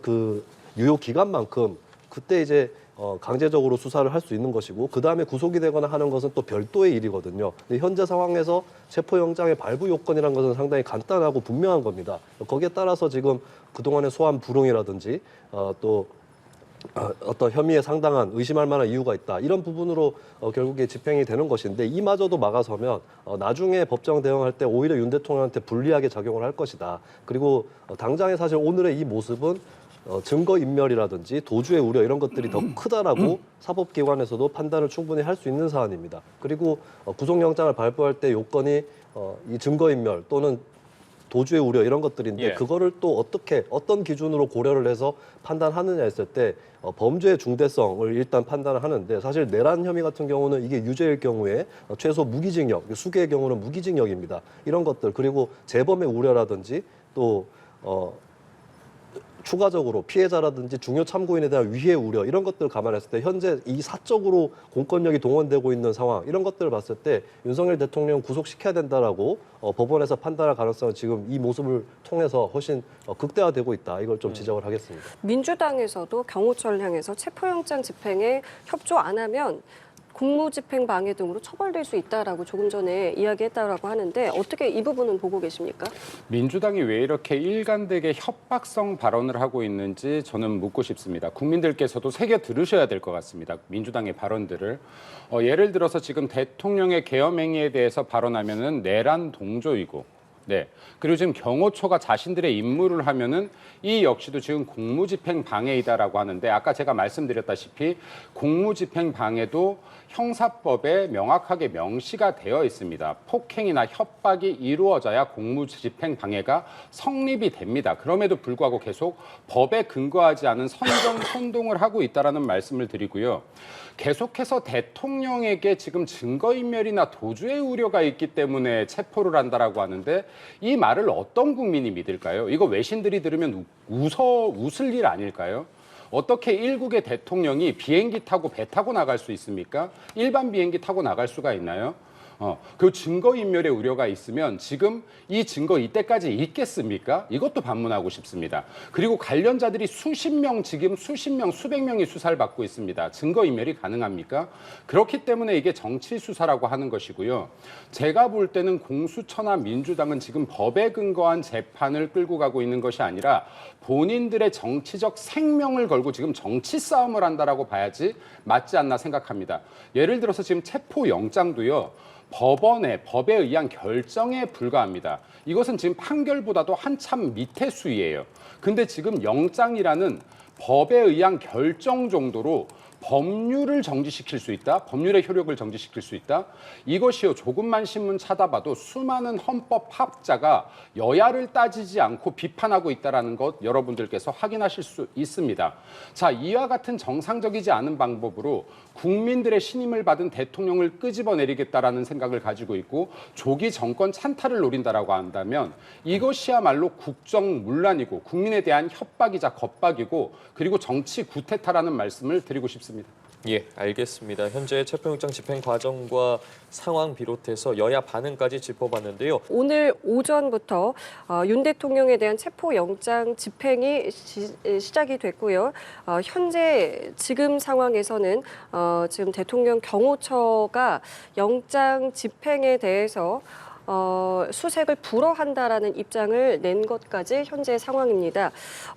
그 유효 기간만큼 그때 이제 강제적으로 수사를 할 수 있는 것이고 그 다음에 구속이 되거나 하는 것은 또 별도의 일이거든요. 근데 현재 상황에서 체포영장의 발부 요건이라는 것은 상당히 간단하고 분명한 겁니다. 거기에 따라서 지금 그동안의 소환 불응이라든지 또 어떤 혐의에 상당한 의심할 만한 이유가 있다. 이런 부분으로 결국에 집행이 되는 것인데 이마저도 막아서면 나중에 법정 대응할 때 오히려 윤 대통령한테 불리하게 작용을 할 것이다. 그리고 당장에 사실 오늘의 이 모습은 증거인멸이라든지 도주의 우려 이런 것들이 더 크다라고 사법기관에서도 판단을 충분히 할 수 있는 사안입니다. 그리고 구속영장을 발부할 때 요건이 이 증거인멸 또는 도주의 우려 이런 것들인데 예. 그거를 또 어떻게 어떤 기준으로 고려를 해서 판단하느냐 했을 때 범죄의 중대성을 일단 판단을 하는데 사실 내란 혐의 같은 경우는 이게 유죄일 경우에 최소 무기징역, 수개의 경우는 무기징역입니다. 이런 것들 그리고 재범의 우려라든지 또 추가적으로 피해자라든지 중요 참고인에 대한 위해 우려 이런 것들을 감안했을 때 현재 이 사적으로 공권력이 동원되고 있는 상황 이런 것들을 봤을 때 윤석열 대통령 구속시켜야 된다라고 법원에서 판단할 가능성은 지금 이 모습을 통해서 훨씬 극대화되고 있다. 이걸 좀 지적을 하겠습니다. 민주당에서도 경호처를 향해서 체포영장 집행에 협조 안 하면 공무집행 방해 등으로 처벌될 수 있다라고 조금 전에 이야기했다라고 하는데 어떻게 이 부분은 보고 계십니까? 민주당이 왜 이렇게 일관되게 협박성 발언을 하고 있는지 저는 묻고 싶습니다. 국민들께서도 새겨 들으셔야 될 것 같습니다. 민주당의 발언들을. 예를 들어서 지금 대통령의 계엄 행위에 대해서 발언하면은 내란 동조이고 네. 그리고 지금 경호처가 자신들의 임무를 하면은 이 역시도 지금 공무집행 방해이다라고 하는데 아까 제가 말씀드렸다시피 공무집행 방해도 형사법에 명확하게 명시가 되어 있습니다. 폭행이나 협박이 이루어져야 공무집행 방해가 성립이 됩니다. 그럼에도 불구하고 계속 법에 근거하지 않은 선동을 하고 있다라는 말씀을 드리고요. 계속해서 대통령에게 지금 증거인멸이나 도주의 우려가 있기 때문에 체포를 한다라고 하는데 이 말을 어떤 국민이 믿을까요? 이거 외신들이 들으면 웃을 일 아닐까요? 어떻게 일국의 대통령이 비행기 타고 배 타고 나갈 수 있습니까? 일반 비행기 타고 나갈 수가 있나요? 그 증거인멸의 우려가 있으면 지금 이 증거 이때까지 있겠습니까? 이것도 반문하고 싶습니다. 그리고 관련자들이 수십 명, 수백 명이 수사를 받고 있습니다. 증거인멸이 가능합니까? 그렇기 때문에 이게 정치 수사라고 하는 것이고요. 제가 볼 때는 공수처나 민주당은 지금 법에 근거한 재판을 끌고 가고 있는 것이 아니라 본인들의 정치적 생명을 걸고 지금 정치 싸움을 한다라고 봐야지 맞지 않나 생각합니다. 예를 들어서 지금 체포영장도요. 법에 의한 결정에 불과합니다. 이것은 지금 판결보다도 한참 밑의 수위예요. 근데 지금 영장이라는 법에 의한 결정 정도로 법률을 정지시킬 수 있다. 법률의 효력을 정지시킬 수 있다. 이것이요. 조금만 신문 찾아봐도 수많은 헌법학자가 여야를 따지지 않고 비판하고 있다는 것 여러분들께서 확인하실 수 있습니다. 자, 이와 같은 정상적이지 않은 방법으로 국민들의 신임을 받은 대통령을 끄집어내리겠다라는 생각을 가지고 있고 조기 정권 찬탈을 노린다라고 한다면 이것이야말로 국정문란이고 국민에 대한 협박이자 겁박이고 그리고 정치 구태타라는 말씀을 드리고 싶습니다. 예, 알겠습니다. 현재 체포영장 집행 과정과 상황 비롯해서 여야 반응까지 짚어봤는데요. 오늘 오전부터 윤 대통령에 대한 체포영장 집행이 시작이 됐고요. 현재 지금 상황에서는 지금 대통령 경호처가 영장 집행에 대해서 수색을 불허한다라는 입장을 낸 것까지 현재 상황입니다.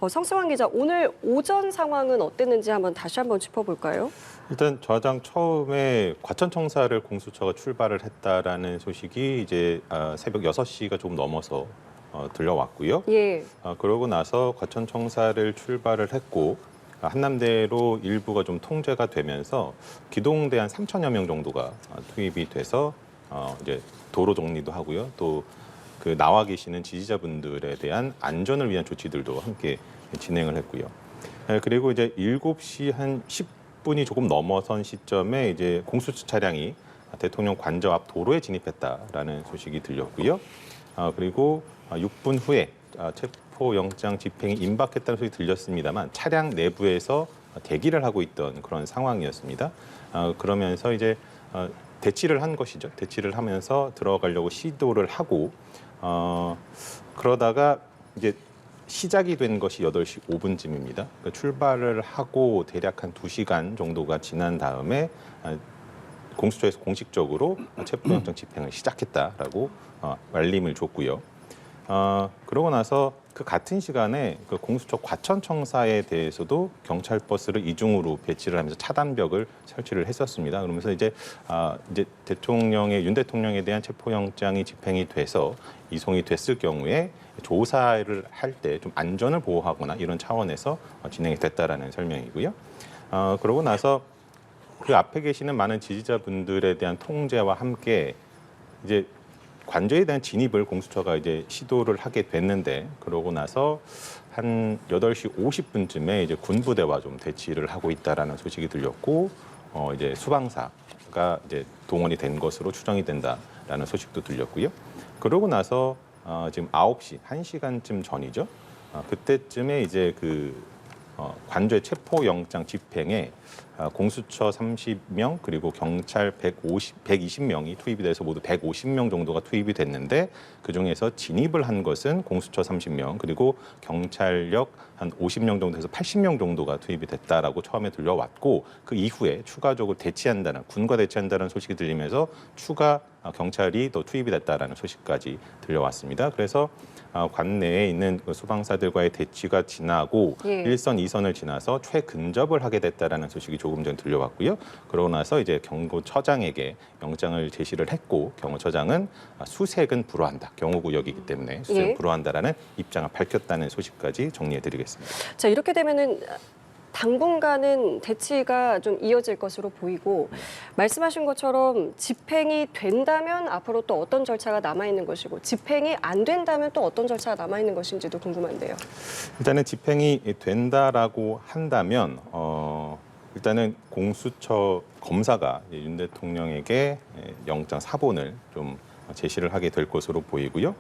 성승환 기자, 오늘 오전 상황은 어땠는지 다시 한번 짚어볼까요? 일단 저장 처음에 과천청사를 공수처가 출발을 했다라는 소식이 이제 새벽 6시가 조금 넘어서 들려왔고요. 예. 그러고 나서 과천청사를 출발을 했고 한남대로 일부가 좀 통제가 되면서 기동대 한 3천여 명 정도가 투입이 돼서 이제 도로 정리도 하고요. 또 그 나와 계시는 지지자분들에 대한 안전을 위한 조치들도 함께 진행을 했고요. 그리고 이제 7시 한 10분이 조금 넘어선 시점에 이제 공수처 차량이 대통령 관저 앞 도로에 진입했다라는 소식이 들렸고요. 그리고 6분 후에 체포영장 집행이 임박했다는 소식이 들렸습니다만 차량 내부에서 대기를 하고 있던 그런 상황이었습니다. 그러면서 이제 대치를 한 것이죠. 대치를 하면서 들어가려고 시도를 하고 그러다가 이제 시작이 된 것이 8시 5분쯤입니다. 그러니까 출발을 하고 대략 한 2시간 정도가 지난 다음에 공수처에서 공식적으로 체포영장 집행을 시작했다라고 알림을 줬고요. 그러고 나서 그 같은 시간에 그 공수처 과천청사에 대해서도 경찰 버스를 이중으로 배치를 하면서 차단벽을 설치를 했었습니다. 그러면서 이제 윤 대통령에 대한 체포영장이 집행이 돼서 이송이 됐을 경우에 조사를 할 때 좀 안전을 보호하거나 이런 차원에서 진행이 됐다라는 설명이고요. 그러고 나서 그 앞에 계시는 많은 지지자분들에 대한 통제와 함께 이제 관저에 대한 진입을 공수처가 이제 시도를 하게 됐는데 그러고 나서 한 8시 50분쯤에 이제 군부대와 좀 대치를 하고 있다라는 소식이 들렸고 이제 수방사가 이제 동원이 된 것으로 추정이 된다라는 소식도 들렸고요. 그러고 나서 지금 9시, 1시간쯤 전이죠. 그때쯤에 이제 관저의 체포영장 집행에 공수처 30명 그리고 경찰 120명이 투입이 돼서 모두 150명 정도가 투입이 됐는데 그중에서 진입을 한 것은 공수처 30명 그리고 경찰력 한 50명 정도 해서 80명 정도가 투입이 됐다라고 처음에 들려왔고 그 이후에 추가적으로 군과 대치한다는 소식이 들리면서 추가 경찰이 또 투입이 됐다라는 소식까지 들려왔습니다. 그래서 관내에 있는 수방사들과의 대치가 지나고 예. 1선, 2선을 지나서 최근접을 하게 됐다라는 소식이 조금 전 들려왔고요. 그러고 나서 이제 경호처장에게 영장을 제시를 했고 경호처장은 수색은 불허한다. 경호구역이기 때문에 수색은 예. 불허한다라는 입장을 밝혔다는 소식까지 정리해드리겠습니다. 자, 이렇게 되면은 당분간은 대치가 좀 이어질 것으로 보이고 말씀하신 것처럼 집행이 된다면 앞으로 또 어떤 절차가 남아있는 것이고 집행이 안 된다면 또 어떤 절차가 남아있는 것인지도 궁금한데요. 일단은 집행이 된다라고 한다면 일단은 공수처 검사가 윤 대통령에게 영장 사본을 좀 제시를 하게 될 것으로 보이고요.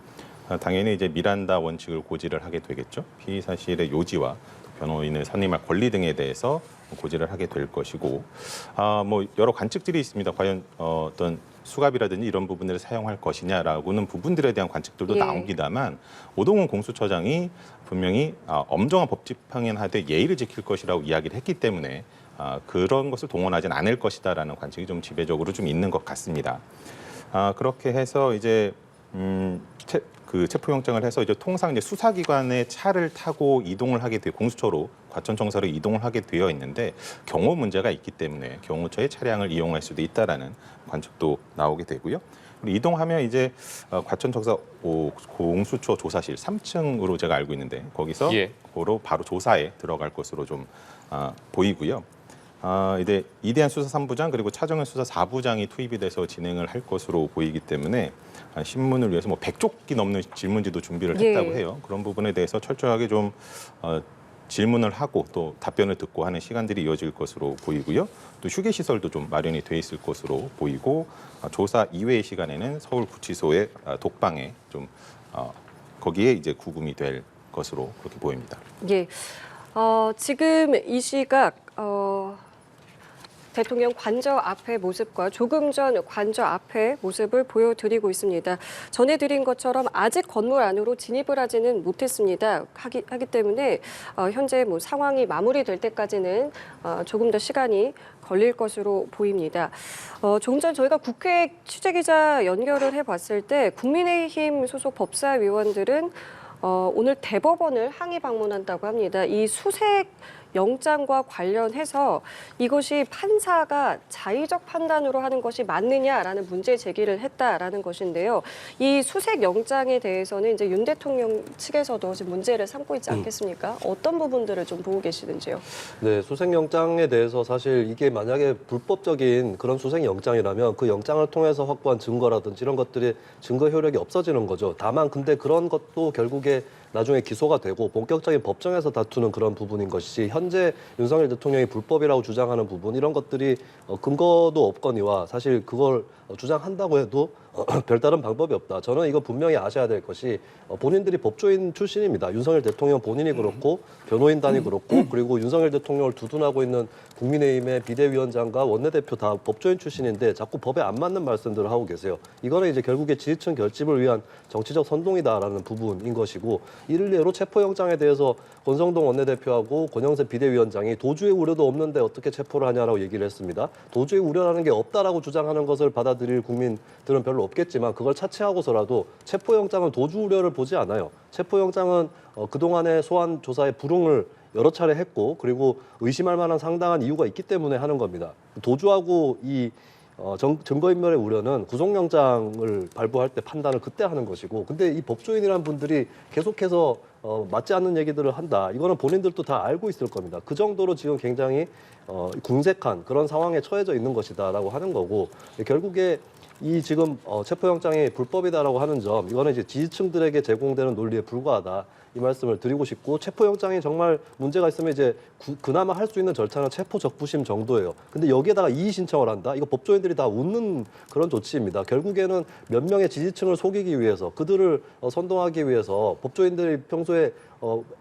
당연히 이제 미란다 원칙을 고지를 하게 되겠죠. 피의 사실의 요지와 변호인을 선임할 권리 등에 대해서 고지를 하게 될 것이고, 뭐 여러 관측들이 있습니다. 과연 어떤 수갑이라든지 이런 부분들을 사용할 것이냐라고는 부분들에 대한 관측들도 예. 나옵니다만 오동훈 공수처장이 분명히 엄정한 법 집행을 하되 예의를 지킬 것이라고 이야기를 했기 때문에 그런 것을 동원하진 않을 것이다라는 관측이 좀 지배적으로 좀 있는 것 같습니다. 그렇게 해서 이제 체포영장을 해서 이제 통상 이제 수사기관의 차를 타고 이동을 하게 돼 공수처로 과천청사로 이동을 하게 되어 있는데 경호 문제가 있기 때문에 경호처의 차량을 이용할 수도 있다라는 관측도 나오게 되고요. 그리고 이동하면 이제 과천청사 공수처 조사실 3층으로 제가 알고 있는데 거기서 예. 바로 조사에 들어갈 것으로 좀 보이고요. 이제 이대한 수사 3부장 그리고 차정현 수사 4부장이 투입이 돼서 진행을 할 것으로 보이기 때문에 신문을 위해서 뭐 100쪽이 넘는 질문지도 준비를 예. 했다고 해요. 그런 부분에 대해서 철저하게 좀 질문을 하고 또 답변을 듣고 하는 시간들이 이어질 것으로 보이고요. 또 휴게 시설도 좀 마련이 돼 있을 것으로 보이고 조사 이외의 시간에는 서울구치소의 독방에 좀 거기에 이제 구금이 될 것으로 그렇게 보입니다. 예. 지금 이 시각 대통령 관저 앞의 모습과 조금 전 관저 앞의 모습을 보여드리고 있습니다. 전해드린 것처럼 아직 건물 안으로 진입을 하지는 못했습니다. 하기 때문에 현재 뭐 상황이 마무리될 때까지는 조금 더 시간이 걸릴 것으로 보입니다. 조금 전 저희가 국회 취재기자 연결을 해봤을 때 국민의힘 소속 법사위원들은 오늘 대법원을 항의 방문한다고 합니다. 이 수색 영장과 관련해서 이것이 판사가 자의적 판단으로 하는 것이 맞느냐라는 문제 제기를 했다라는 것인데요. 이 수색 영장에 대해서는 이제 윤 대통령 측에서도 지금 문제를 삼고 있지 않겠습니까? 어떤 부분들을 좀 보고 계시는지요? 네, 수색영장에 대해서 사실 이게 만약에 불법적인 그런 수색영장이라면 그 영장을 통해서 확보한 증거라든지 이런 것들이 증거 효력이 없어지는 거죠. 다만 근데 그런 것도 결국에 나중에 기소가 되고 본격적인 법정에서 다투는 그런 부분인 것이지 현재 윤석열 대통령이 불법이라고 주장하는 부분 이런 것들이 근거도 없거니와 사실 그걸 주장한다고 해도 별다른 방법이 없다. 저는 이거 분명히 아셔야 될 것이 본인들이 법조인 출신입니다. 윤석열 대통령 본인이 그렇고 변호인단이 그렇고 그리고 윤석열 대통령을 두둔하고 있는 국민의힘의 비대위원장과 원내대표 다 법조인 출신인데 자꾸 법에 안 맞는 말씀들을 하고 계세요. 이거는 이제 결국에 지지층 결집을 위한 정치적 선동이다라는 부분인 것이고 일례로 체포영장에 대해서 권성동 원내대표하고 권영세 비대위원장이 도주의 우려도 없는데 어떻게 체포를 하냐라고 얘기를 했습니다. 도주의 우려라는 게 없다라고 주장하는 것을 받아들일 국민들은 별로 없겠지만 그걸 차치하고서라도 체포영장은 도주 우려를 보지 않아요. 체포영장은 그동안의 소환 조사의 불응을 여러 차례 했고 그리고 의심할 만한 상당한 이유가 있기 때문에 하는 겁니다. 도주하고 이 증거인멸의 우려는 구속영장을 발부할 때 판단을 그때 하는 것이고 근데 이 법조인이라는 분들이 계속해서 맞지 않는 얘기들을 한다. 이거는 본인들도 다 알고 있을 겁니다. 그 정도로 지금 굉장히 궁색한 그런 상황에 처해져 있는 것이다라고 하는 거고 결국에 이 지금 체포영장이 불법이다라고 하는 점 이거는 이제 지지층들에게 제공되는 논리에 불과하다. 이 말씀을 드리고 싶고 체포영장이 정말 문제가 있으면 이제 그나마 할 수 있는 절차는 체포 적부심 정도예요. 근데 여기에다가 이의 신청을 한다? 이거 법조인들이 다 웃는 그런 조치입니다. 결국에는 몇 명의 지지층을 속이기 위해서 그들을 선동하기 위해서 법조인들이 평소에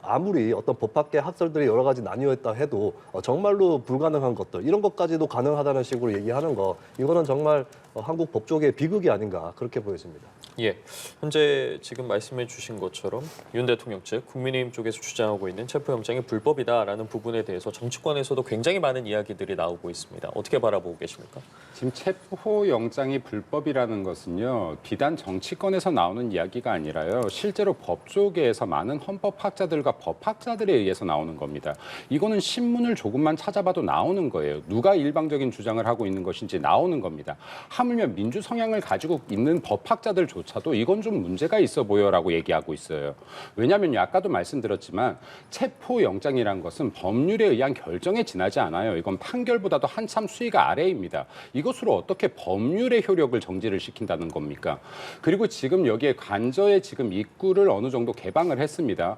아무리 어떤 법 밖의 학설들이 여러 가지 나뉘어 있다 해도 정말로 불가능한 것들 이런 것까지도 가능하다는 식으로 얘기하는 거 이거는 정말 한국 법조계의 비극이 아닌가 그렇게 보여집니다. 예, 현재 지금 말씀해 주신 것처럼 윤 대통령 측 국민의힘 쪽에서 주장하고 있는 체포영장이 불법이다라는 부분에 대해서 정치권에서도 굉장히 많은 이야기들이 나오고 있습니다. 어떻게 바라보고 계십니까? 지금 체포영장이 불법이라는 것은요. 비단 정치권에서 나오는 이야기가 아니라요. 실제로 법조계에서 많은 헌법학자들과 법학자들에 의해서 나오는 겁니다. 이거는 신문을 조금만 찾아봐도 나오는 거예요. 누가 일방적인 주장을 하고 있는 것인지 나오는 겁니다. 하물며 민주 성향을 가지고 있는 법학자들조차도 이건 좀 문제가 있어 보여라고 얘기하고 있어요. 왜냐하면 아까도 말씀드렸지만 체포영장이란 것은 법률에 의한 결정에 지나지 않아요. 이건 판결보다도 한참 수위가 아래입니다. 이것으로 어떻게 법률의 효력을 정지를 시킨다는 겁니까? 그리고 지금 여기에 관저에 지금 입구를 어느 정도 개방을 했습니다.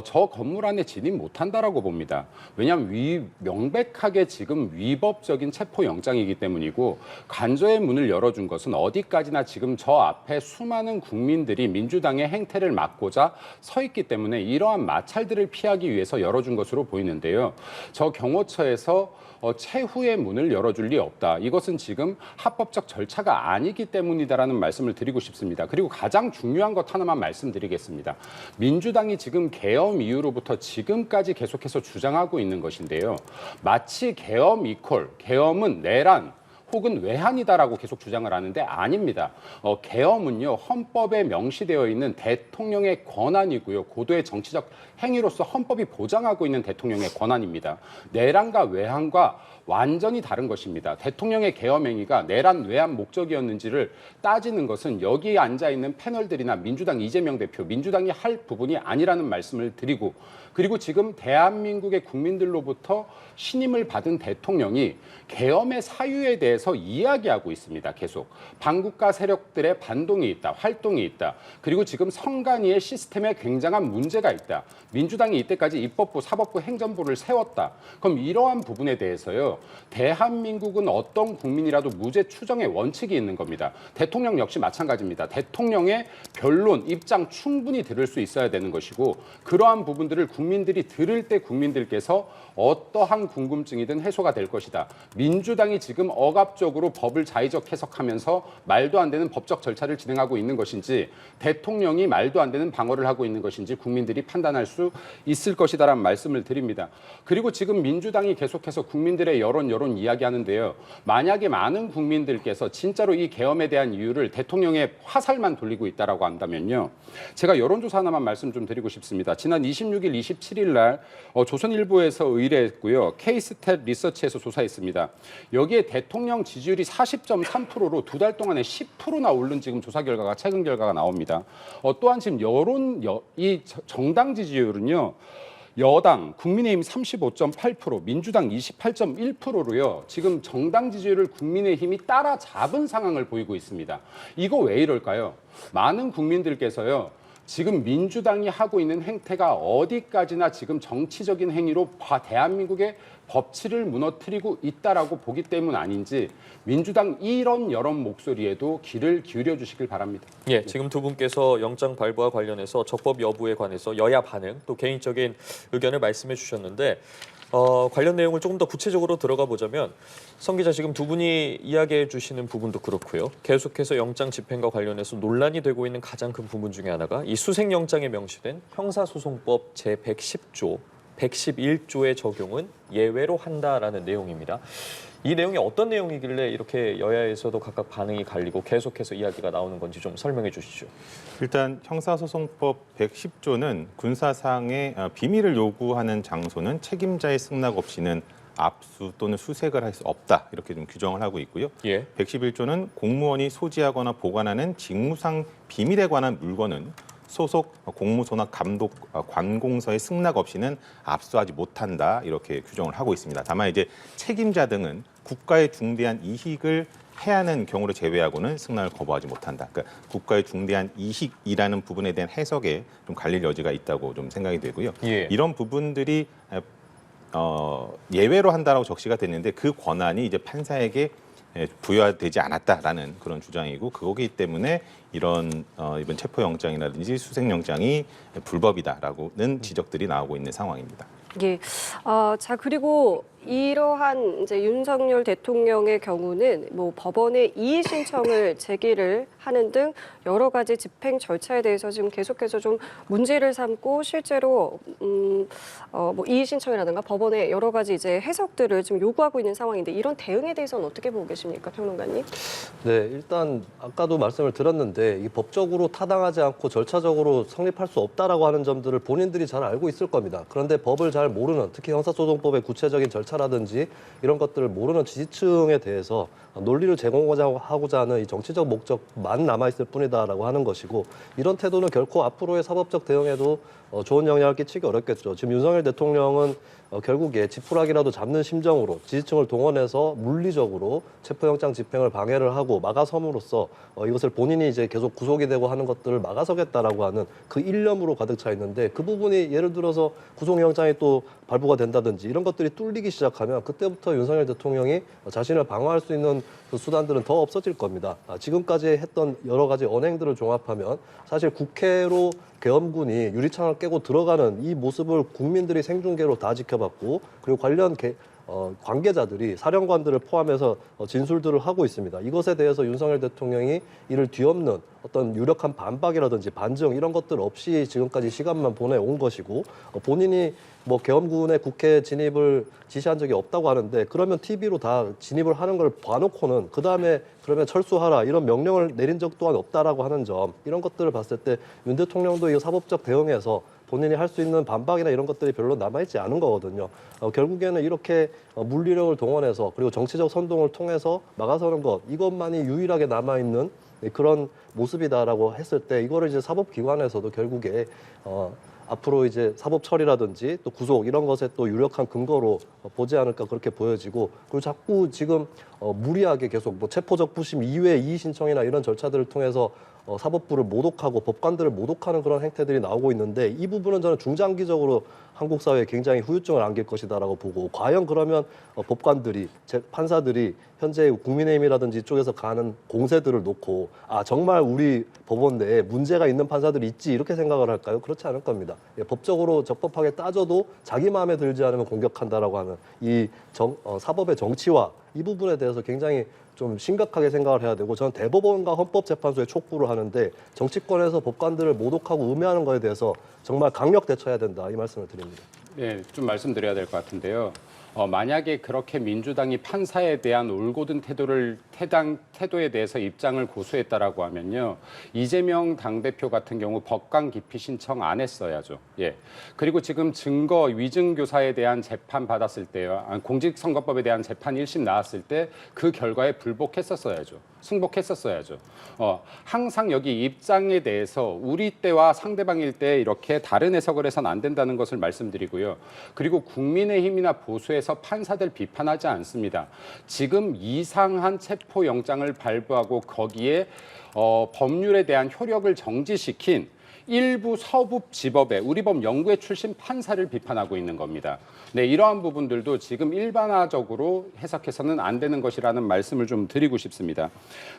저 건물 안에 진입 못한다라고 봅니다. 왜냐하면 명백하게 지금 위법적인 체포영장이기 때문이고 관저의 문을 열어준 것은 어디까지나 지금 저 앞에 수많은 국민들이 민주당의 행태를 막고자 서 있기 때문에 이러한 마찰들을 피하기 위해서 열어준 것으로 보이는데요. 저 경호처에서 최후의 문을 열어줄 리 없다. 이것은 지금 합법적 절차가 아니기 때문이다라는 말씀을 드리고 싶습니다. 그리고 가장 중요한 것 하나만 말씀드리겠습니다. 민주당이 지금 계엄 이후로부터 지금까지 계속해서 주장하고 있는 것인데요. 마치 계엄 이퀄, 계엄은 내란, 혹은 외환이다라고 계속 주장을 하는데 아닙니다. 계엄은요 헌법에 명시되어 있는 대통령의 권한이고요. 고도의 정치적 행위로서 헌법이 보장하고 있는 대통령의 권한입니다. 내란과 외환과 완전히 다른 것입니다. 대통령의 계엄 행위가 내란, 외환 목적이었는지를 따지는 것은 여기에 앉아있는 패널들이나 민주당 이재명 대표, 민주당이 할 부분이 아니라는 말씀을 드리고 그리고 지금 대한민국의 국민들로부터 신임을 받은 대통령이 계엄의 사유에 대해서 대해서 이야기하고 있습니다. 계속 반국가 세력들의 반동이 있다, 활동이 있다. 그리고 지금 선관위의 시스템에 굉장한 문제가 있다. 민주당이 이때까지 입법부, 사법부, 행정부를 세웠다. 그럼 이러한 부분에 대해서요. 대한민국은 어떤 국민이라도 무죄 추정의 원칙이 있는 겁니다. 대통령 역시 마찬가지입니다. 대통령의 변론, 입장 충분히 들을 수 있어야 되는 것이고 그러한 부분들을 국민들이 들을 때 국민들께서 어떠한 궁금증이든 해소가 될 것이다. 민주당이 지금 억압적으로 법을 자의적 해석하면서 말도 안 되는 법적 절차를 진행하고 있는 것인지 대통령이 말도 안 되는 방어를 하고 있는 것인지 국민들이 판단할 수 있을 것이다라는 말씀을 드립니다. 그리고 지금 민주당이 계속해서 국민들의 여론 이야기하는데요. 만약에 많은 국민들께서 진짜로 이 계엄에 대한 이유를 대통령의 화살만 돌리고 있다라고 한다면요. 제가 여론조사 하나만 말씀 좀 드리고 싶습니다. 지난 26일, 27일 날 조선일보에서 의뢰했고요. K스탯 리서치에서 조사했습니다. 여기에 대통령 지지율이 40.3%로 두 달 동안에 10%나 오른 지금 조사 결과가 최근 결과가 나옵니다. 또한 지금 이 정당 지지율은요. 여당 국민의힘 35.8%, 민주당 28.1%로요. 지금 정당 지지율을 국민의힘이 따라잡은 상황을 보이고 있습니다. 이거 왜 이럴까요? 많은 국민들께서요. 지금 민주당이 하고 있는 행태가 어디까지나 지금 정치적인 행위로 대한민국의 법치를 무너뜨리고 있다라고 보기 때문 아닌지 민주당 이런 여론 목소리에도 귀를 기울여 주시길 바랍니다. 예, 지금 두 분께서 영장 발부와 관련해서 적법 여부에 관해서 여야 반응 또 개인적인 의견을 말씀해 주셨는데 관련 내용을 조금 더 구체적으로 들어가 보자면 성 기자 지금 두 분이 이야기해 주시는 부분도 그렇고요. 계속해서 영장 집행과 관련해서 논란이 되고 있는 가장 큰 부분 중에 하나가 이 수색영장에 명시된 형사소송법 제110조, 111조의 적용은 예외로 한다라는 내용입니다. 이 내용이 어떤 내용이길래 이렇게 여야에서도 각각 반응이 갈리고 계속해서 이야기가 나오는 건지 좀 설명해 주시죠. 일단 형사소송법 110조는 군사상의 비밀을 요구하는 장소는 책임자의 승낙 없이는 압수 또는 수색을 할 수 없다 이렇게 좀 규정을 하고 있고요. 예. 111조는 공무원이 소지하거나 보관하는 직무상 비밀에 관한 물건은 소속 공무소나 감독 관공서의 승낙 없이는 압수하지 못한다 이렇게 규정을 하고 있습니다. 다만 이제 책임자 등은 국가의 중대한 이익을 해하는 경우를 제외하고는 승낙을 거부하지 못한다. 그러니까 국가의 중대한 이익이라는 부분에 대한 해석에 좀 갈릴 여지가 있다고 좀 생각이 되고요. 예. 이런 부분들이 예외로 한다라고 적시가 됐는데 그 권한이 이제 판사에게 부여되지 않았다라는 그런 주장이고 그거기 때문에 이런 이번 체포영장이라든지 수색영장이 불법이다라고는 지적들이 나오고 있는 상황입니다. 예. 자, 그리고 이러한 이제 윤석열 대통령의 경우는 뭐 법원에 이의 신청을 제기를 하는 등 여러 가지 집행 절차에 대해서 지금 계속해서 좀 문제를 삼고 실제로 뭐 이의 신청이라든가 법원의 여러 가지 이제 해석들을 지금 요구하고 있는 상황인데 이런 대응에 대해서는 어떻게 보고 계십니까, 평론가님? 네, 일단 아까도 말씀을 드렸는데 이 법적으로 타당하지 않고 절차적으로 성립할 수 없다라고 하는 점들을 본인들이 잘 알고 있을 겁니다. 그런데 법을 잘 모르는 특히 형사소송법의 구체적인 절차라든지 이런 것들을 모르는 지지층에 대해서 논리를 제공하고자 하는 이 정치적 목적만 남아있을 뿐이다라고 하는 것이고 이런 태도는 결코 앞으로의 사법적 대응에도 좋은 영향을 끼치기 어렵겠죠. 지금 윤석열 대통령은 결국에 지푸라기라도 잡는 심정으로 지지층을 동원해서 물리적으로 체포영장 집행을 방해를 하고 막아섬으로써 이것을 본인이 이제 계속 구속이 되고 하는 것들을 막아서겠다라고 하는 그 일념으로 가득 차 있는데 그 부분이 예를 들어서 구속영장이 또 발부가 된다든지 이런 것들이 뚫리기 시작하면 그때부터 윤석열 대통령이 자신을 방어할 수 있는 그 수단들은 더 없어질 겁니다. 지금까지 했던 여러 가지 언행들을 종합하면 사실 국회로 계엄군이 유리창을 깨고 들어가는 이 모습을 국민들이 생중계로 다 지켜봤고 그리고 관련 관계자들이 사령관들을 포함해서 진술들을 하고 있습니다. 이것에 대해서 윤석열 대통령이 이를 뒤엎는 어떤 유력한 반박이라든지 반증 이런 것들 없이 지금까지 시간만 보내온 것이고 본인이 뭐 계엄군의 국회 진입을 지시한 적이 없다고 하는데 그러면 TV로 다 진입을 하는 걸 봐놓고는 그다음에 그러면 철수하라 이런 명령을 내린 적 또한 없다라고 하는 점 이런 것들을 봤을 때 윤 대통령도 이 사법적 대응에서 본인이 할 수 있는 반박이나 이런 것들이 별로 남아있지 않은 거거든요. 결국에는 이렇게 물리력을 동원해서 그리고 정치적 선동을 통해서 막아서는 것 이것만이 유일하게 남아있는 그런 모습이다라고 했을 때 이거를 이제 사법기관에서도 결국에 앞으로 이제 사법 처리라든지 또 구속 이런 것에 또 유력한 근거로 보지 않을까 그렇게 보여지고, 그리고 자꾸 지금 무리하게 계속 뭐 체포적 부심 이외 이의 신청이나 이런 절차들을 통해서 사법부를 모독하고 법관들을 모독하는 그런 행태들이 나오고 있는데, 이 부분은 저는 중장기적으로 한국 사회에 굉장히 후유증을 안길 것이다라고 보고, 과연 그러면 법관들이, 판사들이 현재 국민의힘이라든지 이쪽에서 가는 공세들을 놓고 정말 우리 법원 내에 문제가 있는 판사들이 있지 이렇게 생각을 할까요? 그렇지 않을 겁니다. 법적으로 적법하게 따져도 자기 마음에 들지 않으면 공격한다라고 하는 이 사법의 정치화, 이 부분에 대해서 굉장히 좀 심각하게 생각을 해야 되고, 저는 대법원과 헌법재판소에 촉구를 하는데 정치권에서 법관들을 모독하고 음해하는 거에 대해서 정말 강력 대처해야 된다, 이 말씀을 드립니다. 네, 좀 말씀드려야 될 것 같은데요. 만약에 그렇게 민주당이 판사에 대한 올곧은 태도에 대해서 입장을 고수했다라고 하면요, 이재명 당대표 같은 경우 법관 기피 신청 안 했어야죠. 예. 그리고 지금 증거 위증 교사에 대한 재판 받았을 때요, 공직선거법에 대한 재판 1심 나왔을 때 그 결과에 불복했었어야죠. 승복했었어야죠. 항상 여기 입장에 대해서 우리 때와 상대방일 때 이렇게 다른 해석을 해서는 안 된다는 것을 말씀드리고요. 그리고 국민의힘이나 보수에서 판사들 비판하지 않습니다. 지금 이상한 체포영장을 발부하고 거기에 법률에 대한 효력을 정지시킨 일부 서부지법의 우리법 연구회 출신 판사를 비판하고 있는 겁니다. 네, 이러한 부분들도 지금 일반화적으로 해석해서는 안 되는 것이라는 말씀을 좀 드리고 싶습니다.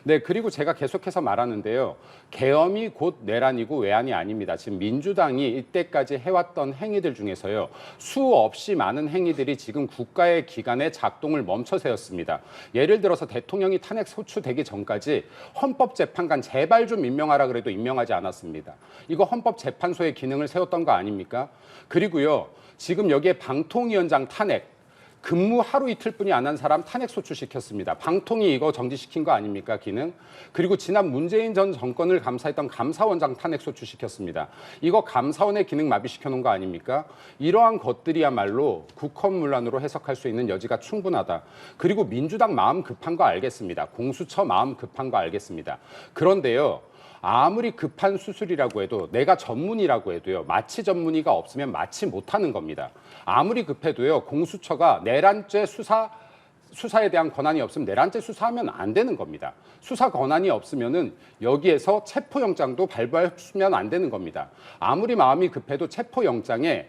네, 그리고 제가 계속해서 말하는데요. 계엄이 곧 내란이고 외환이 아닙니다. 지금 민주당이 이때까지 해왔던 행위들 중에서요, 수없이 많은 행위들이 지금 국가의 기관의 작동을 멈춰 세웠습니다. 예를 들어서 대통령이 탄핵 소추되기 전까지 헌법재판관 제발 좀 임명하라 그래도 임명하지 않았습니다. 이거 헌법재판소의 기능을 세웠던 거 아닙니까? 그리고요, 지금 여기에 방통위원장 탄핵, 근무 하루 이틀뿐이 안 한 사람 탄핵 소추시켰습니다. 방통위 이거 정지시킨 거 아닙니까, 기능? 그리고 지난 문재인 전 정권을 감사했던 감사원장 탄핵 소추시켰습니다. 이거 감사원의 기능 마비시켜 놓은 거 아닙니까? 이러한 것들이야말로 국헌문란으로 해석할 수 있는 여지가 충분하다. 그리고 민주당 마음 급한 거 알겠습니다. 공수처 마음 급한 거 알겠습니다. 그런데요, 아무리 급한 수술이라고 해도, 내가 전문의라고 해도요, 마취 전문의가 없으면 마취 못하는 겁니다. 아무리 급해도요, 공수처가 내란죄 수사에 대한 권한이 없으면 내란죄 수사하면 안 되는 겁니다. 수사 권한이 없으면은 여기에서 체포영장도 발부하면 안 되는 겁니다. 아무리 마음이 급해도 체포영장에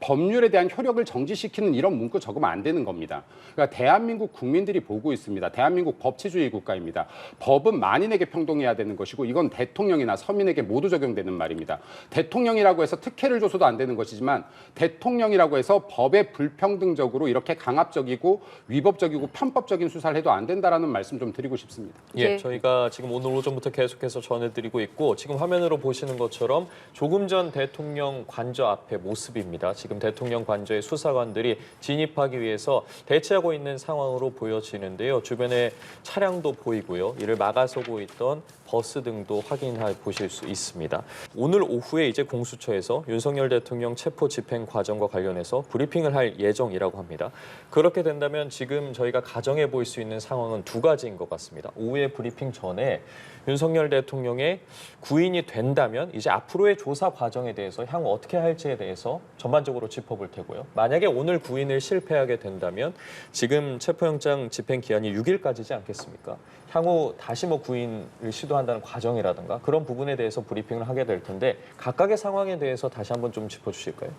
법률에 대한 효력을 정지시키는 이런 문구 적으면 안 되는 겁니다. 그러니까 대한민국 국민들이 보고 있습니다. 대한민국 법치주의 국가입니다. 법은 만인에게 평등해야 되는 것이고, 이건 대통령이나 서민에게 모두 적용되는 말입니다. 대통령이라고 해서 특혜를 줘서도 안 되는 것이지만, 대통령이라고 해서 법에 불평등적으로 이렇게 강압적이고 위법적이고 편법적인 수사를 해도 안 된다라는 말씀 좀 드리고 싶습니다. 예, 저희가 지금 오늘 오전부터 계속해서 전해드리고 있고, 지금 화면으로 보시는 것처럼 조금 전 대통령 관저 앞에 모습입니다. 지금 대통령 관저에 수사관들이 진입하기 위해서 대치하고 있는 상황으로 보여지는데요. 주변에 차량도 보이고요. 이를 막아서고 있던 버스 등도 확인해 보실 수 있습니다. 오늘 오후에 이제 공수처에서 윤석열 대통령 체포 집행 과정과 관련해서 브리핑을 할 예정이라고 합니다. 그렇게 된다면 지금 저희가 가정해 볼 수 있는 상황은 두 가지인 것 같습니다. 오후에 브리핑 전에 윤석열 대통령의 구인이 된다면 이제 앞으로의 조사 과정에 대해서 향후 어떻게 할지에 대해서 전반적으로 짚어볼 테고요. 만약에 오늘 구인을 실패하게 된다면 지금 체포영장 집행 기한이 6일까지지 않겠습니까? 향후 다시 구인을 시도한다는 과정이라든가 그런 부분에 대해서 브리핑을 하게 될 텐데, 각각의 상황에 대해서 다시 한번 좀 짚어주실까요?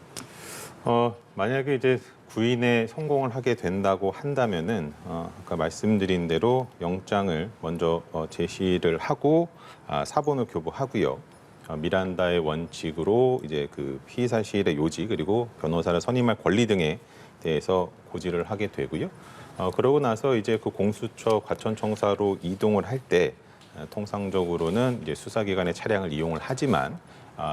만약에 이제 구인에 성공을 하게 된다고 한다면은 아까 말씀드린 대로 영장을 먼저 제시를 하고 사본을 교부하고요. 미란다의 원칙으로 이제 그 피의 사실의 요지 그리고 변호사를 선임할 권리 등에 대해서 고지를 하게 되고요. 그러고 나서 이제 그 공수처 과천청사로 이동을 할 때 통상적으로는 이제 수사기관의 차량을 이용을 하지만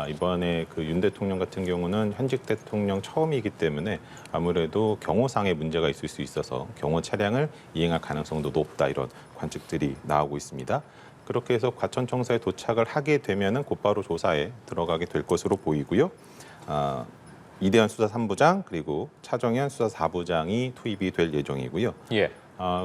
이번에 그 윤 대통령 같은 경우는 현직 대통령 처음이기 때문에 아무래도 경호상의 문제가 있을 수 있어서 경호 차량을 이행할 가능성도 높다, 이런 관측들이 나오고 있습니다. 그렇게 해서 과천청사에 도착을 하게 되면은 곧바로 조사에 들어가게 될 것으로 보이고요. 이대현 수사 3부장 그리고 차정현 수사 4부장이 투입이 될 예정이고요. 예.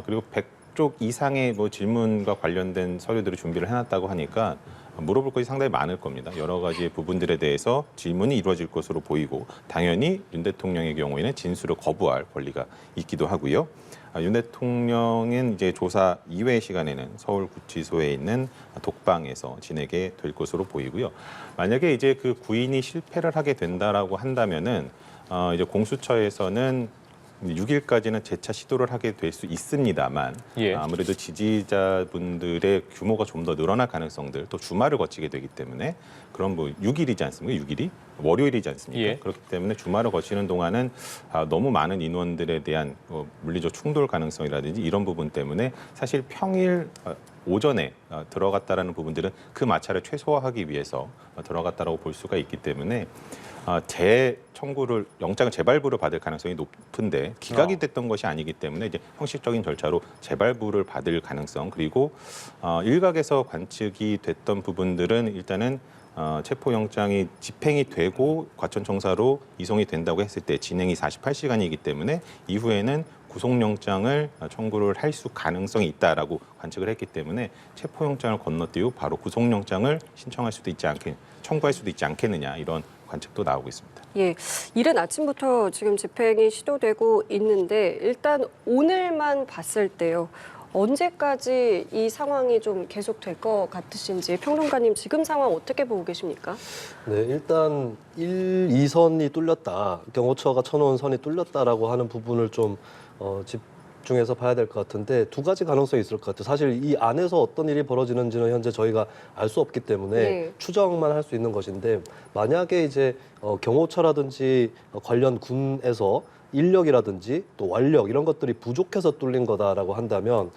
그리고 100쪽 이상의 질문과 관련된 서류들을 준비를 해놨다고 하니까 물어볼 것이 상당히 많을 겁니다. 여러 가지 부분들에 대해서 질문이 이루어질 것으로 보이고 당연히 윤 대통령의 경우에는 진술을 거부할 권리가 있기도 하고요. 윤 대통령은 이제 조사 이외의 시간에는 서울구치소에 있는 독방에서 지내게 될 것으로 보이고요. 만약에 이제 그 구인이 실패를 하게 된다라고 한다면은 이제 공수처에서는 6일까지는 재차 시도를 하게 될 수 있습니다만 예. 아무래도 지지자분들의 규모가 좀 더 늘어날 가능성들 또 주말을 거치게 되기 때문에 그런 뭐 6일이지 않습니까? 6일이 월요일이지 않습니까? 예. 그렇기 때문에 주말을 거치는 동안은 너무 많은 인원들에 대한 물리적 충돌 가능성이라든지 이런 부분 때문에 사실 평일 오전에 들어갔다라는 부분들은 그 마찰을 최소화하기 위해서 들어갔다라고 볼 수가 있기 때문에 재청구를 영장 재발부를 받을 가능성이 높은데 기각이 됐던 것이 아니기 때문에 이제 형식적인 절차로 재발부를 받을 가능성 그리고 일각에서 관측이 됐던 부분들은 일단은 체포영장이 집행이 되고 과천청사로 이송이 된다고 했을 때 진행이 48시간이기 때문에 이후에는 구속영장을 청구를 할 수 가능성이 있다라고 관측을 했기 때문에 체포영장을 건너뛰고 바로 구속영장을 신청할 수도 있지 청구할 수도 있지 않겠느냐 이런 관측도 나오고 있습니다. 예, 이른 아침부터 지금 집행이 시도되고 있는데 일단 오늘만 봤을 때요. 언제까지 이 상황이 좀 계속될 것 같으신지 평론가님 지금 상황 어떻게 보고 계십니까? 네, 일단 1, 2선이 뚫렸다, 경호처가 쳐놓은 선이 뚫렸다라고 하는 부분을 좀 집중해서 봐야 될 것 같은데 두 가지 가능성이 있을 것 같아요. 사실 이 안에서 어떤 일이 벌어지는지는 현재 저희가 알 수 없기 때문에 네. 추정만 할 수 있는 것인데 만약에 이제 경호처라든지 관련 군에서 인력이라든지 또 완력 이런 것들이 부족해서 뚫린 거다라고 한다면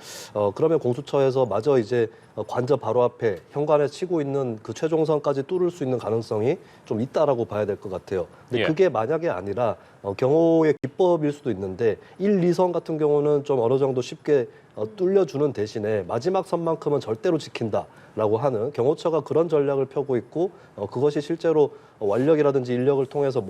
그러면 공수처에서 마저 이제 관저 바로 앞에 현관에 치고 있는 그 최종선까지 뚫을 수 있는 가능성이 좀 있다라고 봐야 될 것 같아요. 근데 예. 그게 만약에 아니라 경호의 기법일 수도 있는데 1, 2선 같은 경우는 좀 어느 정도 쉽게 뚫려주는 대신에 마지막 선만큼은 절대로 지킨다라고 하는 경호처가 그런 전략을 펴고 있고 그것이 실제로 완력이라든지 인력을 통해서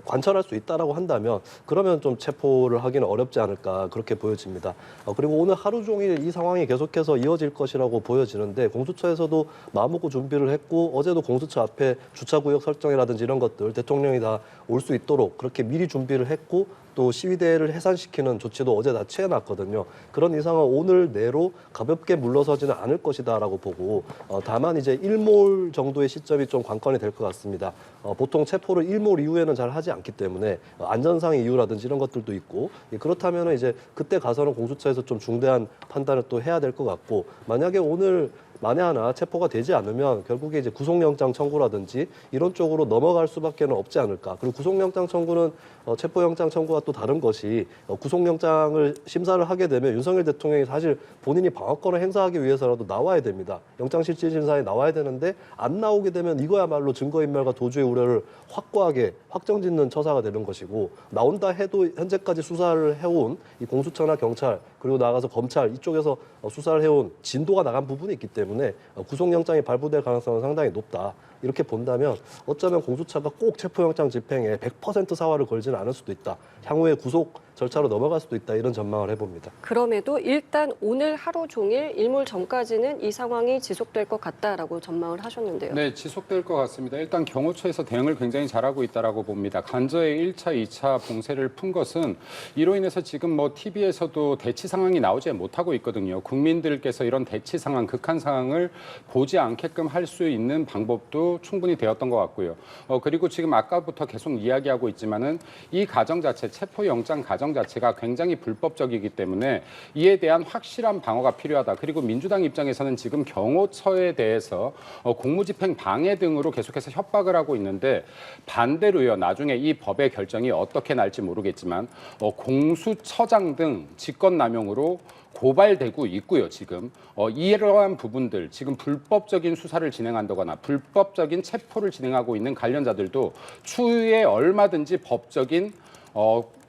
관철할 수 있다라고 한다면 그러면 좀 체포를 하기는 어렵지 않을까 그렇게 보여집니다. 그리고 오늘 하루 종일 이 상황이 계속해서 이어질 것이라고 보여지는데 공수처에서도 마음먹고 준비를 했고 어제도 공수처 앞에 주차구역 설정이라든지 이런 것들 대통령이 다 올 수 있도록 그렇게 미리 준비를 했고 또 시위대를 해산시키는 조치도 어제 다 취해놨거든요. 그런 이상은 오늘 내로 가볍게 물러서지는 않을 것이다라고 보고 다만 이제 일몰 정도의 시점이 좀 관건이 될 것 같습니다. 보통 체포를 일몰 이후에는 잘 하지 않기 때문에 안전상의 이유라든지 이런 것들도 있고 그렇다면 이제 그때 가서는 공수처에서 좀 중대한 판단을 또 해야 될 것 같고 만약에 오늘 만에 하나 체포가 되지 않으면 결국에 이제 구속영장 청구라든지 이런 쪽으로 넘어갈 수밖에는 없지 않을까. 그리고 구속영장 청구는 체포영장 청구와 또 다른 것이 구속영장을 심사를 하게 되면 윤석열 대통령이 사실 본인이 방어권을 행사하기 위해서라도 나와야 됩니다. 영장실질심사에 나와야 되는데 안 나오게 되면 이거야말로 증거인멸과 도주의 우려를 확고하게 확정짓는 처사가 되는 것이고 나온다 해도 현재까지 수사를 해온 이 공수처나 경찰 그리고 나가서 검찰 이쪽에서 수사를 해온 진도가 나간 부분이 있기 때문에 구속영장이 발부될 가능성은 상당히 높다. 이렇게 본다면 어쩌면 공수처가 꼭 체포영장 집행에 100% 사활을 걸지는 않을 수도 있다. 향후에 구속 절차로 넘어갈 수도 있다. 이런 전망을 해봅니다. 그럼에도 일단 오늘 하루 종일 일몰 전까지는 이 상황이 지속될 것 같다라고 전망을 하셨는데요. 네, 지속될 것 같습니다. 일단 경호처에서 대응을 굉장히 잘하고 있다라고 봅니다. 간저의 1차, 2차 봉쇄를 푼 것은 이로 인해서 지금 TV에서도 대치 상황이 나오지 못하고 있거든요. 국민들께서 이런 대치 상황, 극한 상황을 보지 않게끔 할 수 있는 방법도 충분히 되었던 것 같고요. 그리고 지금 아까부터 계속 이야기하고 있지만은 이 가정 자체, 체포영장 가정 자체가 굉장히 불법적이기 때문에 이에 대한 확실한 방어가 필요하다. 그리고 민주당 입장에서는 지금 경호처에 대해서 공무집행 방해 등으로 계속해서 협박을 하고 있는데 반대로요. 나중에 이 법의 결정이 어떻게 날지 모르겠지만 공수처장 등 직권남용으로 고발되고 있고요. 지금 이러한 부분들 지금 불법적인 수사를 진행한다거나 불법적인 체포를 진행하고 있는 관련자들도 추후에 얼마든지 법적인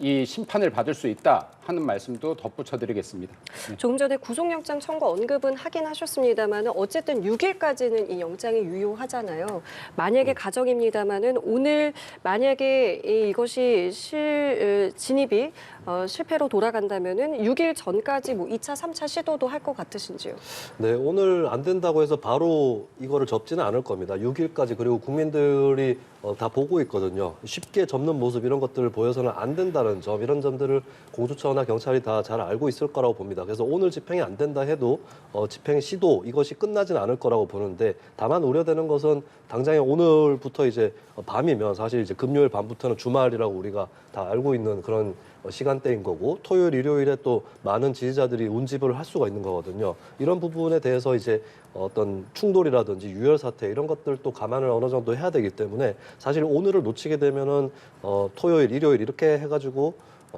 이 심판을 받을 수 있다 하는 말씀도 덧붙여드리겠습니다. 조금 전에 구속영장 청구 언급은 하긴 하셨습니다만 어쨌든 6일까지는 이 영장이 유효하잖아요. 만약에 가정입니다만은 오늘 만약에 이것이 진입이 실패로 돌아간다면은 6일 전까지 뭐 2차, 3차 시도도 할 것 같으신지요? 네, 오늘 안 된다고 해서 바로 이거를 접지는 않을 겁니다. 6일까지 그리고 국민들이 다 보고 있거든요. 쉽게 접는 모습 이런 것들을 보여서는 안 된다는 점, 이런 점들을 공수처나 경찰이 다 잘 알고 있을 거라고 봅니다. 그래서 오늘 집행이 안 된다 해도 집행 시도 이것이 끝나지는 않을 거라고 보는데 다만 우려되는 것은 당장에 오늘부터 이제 밤이면 사실 이제 금요일 밤부터는 주말이라고 우리가 다 알고 있는 그런 시간대인 거고 토요일, 일요일에 또 많은 지지자들이 운집을 할 수가 있는 거거든요. 이런 부분에 대해서 이제 어떤 충돌이라든지 유혈 사태 이런 것들도 감안을 어느 정도 해야 되기 때문에 사실 오늘을 놓치게 되면은 토요일, 일요일 이렇게 해가지고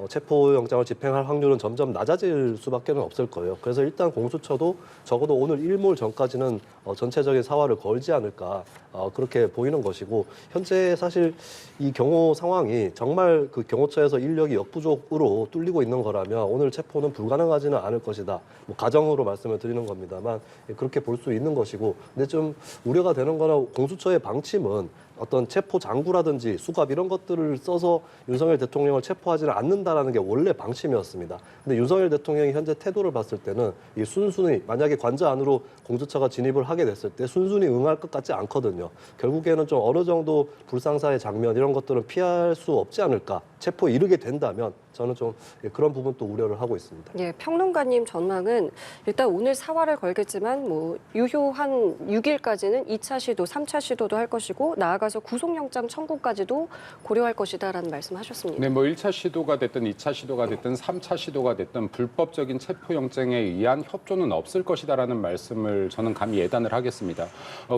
체포영장을 집행할 확률은 점점 낮아질 수밖에 없을 거예요. 그래서 일단 공수처도 적어도 오늘 일몰 전까지는 전체적인 사활을 걸지 않을까 그렇게 보이는 것이고 현재 사실 이 경호 상황이 정말 그 경호처에서 인력이 역부족으로 뚫리고 있는 거라면 오늘 체포는 불가능하지는 않을 것이다. 뭐 가정으로 말씀을 드리는 겁니다만 그렇게 볼 수 있는 것이고 근데 좀 우려가 되는 거는 공수처의 방침은 어떤 체포 장구라든지 수갑 이런 것들을 써서 윤석열 대통령을 체포하지는 않는다라는 게 원래 방침이었습니다. 근데 윤석열 대통령이 현재 태도를 봤을 때는 이 순순히 만약에 관저 안으로 공수처가 진입을 하게 됐을 때 순순히 응할 것 같지 않거든요. 결국에는 좀 어느 정도 불상사의 장면 이런 것들은 피할 수 없지 않을까. 체포에 이르게 된다면 저는 좀 그런 부분도 우려를 하고 있습니다. 예, 평론가님 전망은 일단 오늘 사활을 걸겠지만 뭐 유효한 6일까지는 2차 시도, 3차 시도도 할 것이고 나아가서 구속영장 청구까지도 고려할 것이다라는 말씀하셨습니다. 네, 뭐 1차 시도가 됐든 2차 시도가 됐든 3차 시도가 됐든 불법적인 체포영장에 의한 협조는 없을 것이다라는 말씀을 저는 감히 예단을 하겠습니다.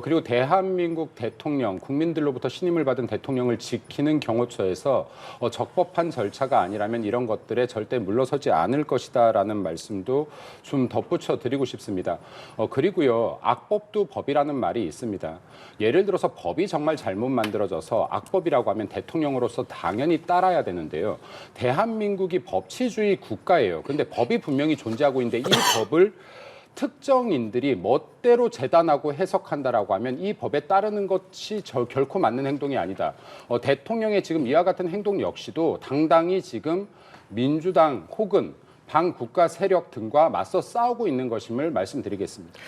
그리고 대한민국 대통령, 국민들로부터 신임을 받은 대통령을 지키는 경호처에서 적법한 절차가 아니라면 이런 것들에 절대 물러서지 않을 것이다라는 말씀도 좀 덧붙여 드리고 싶습니다. 그리고요, 악법도 법이라는 말이 있습니다. 예를 들어서 법이 정말 잘못 만들어져서 악법이라고 하면 대통령으로서 당연히 따라야 되는데요. 대한민국이 법치주의 국가예요. 그런데 법이 분명히 존재하고 있는데 이 법을 특정인들이 멋대로 재단하고 해석한다라고 하면 이 법에 따르는 것이 결코 맞는 행동이 아니다. 대통령의 지금 이와 같은 행동 역시도 당당히 지금 민주당 혹은 반국가 세력 등과 맞서 싸우고 있는 것임을 말씀드리겠습니다.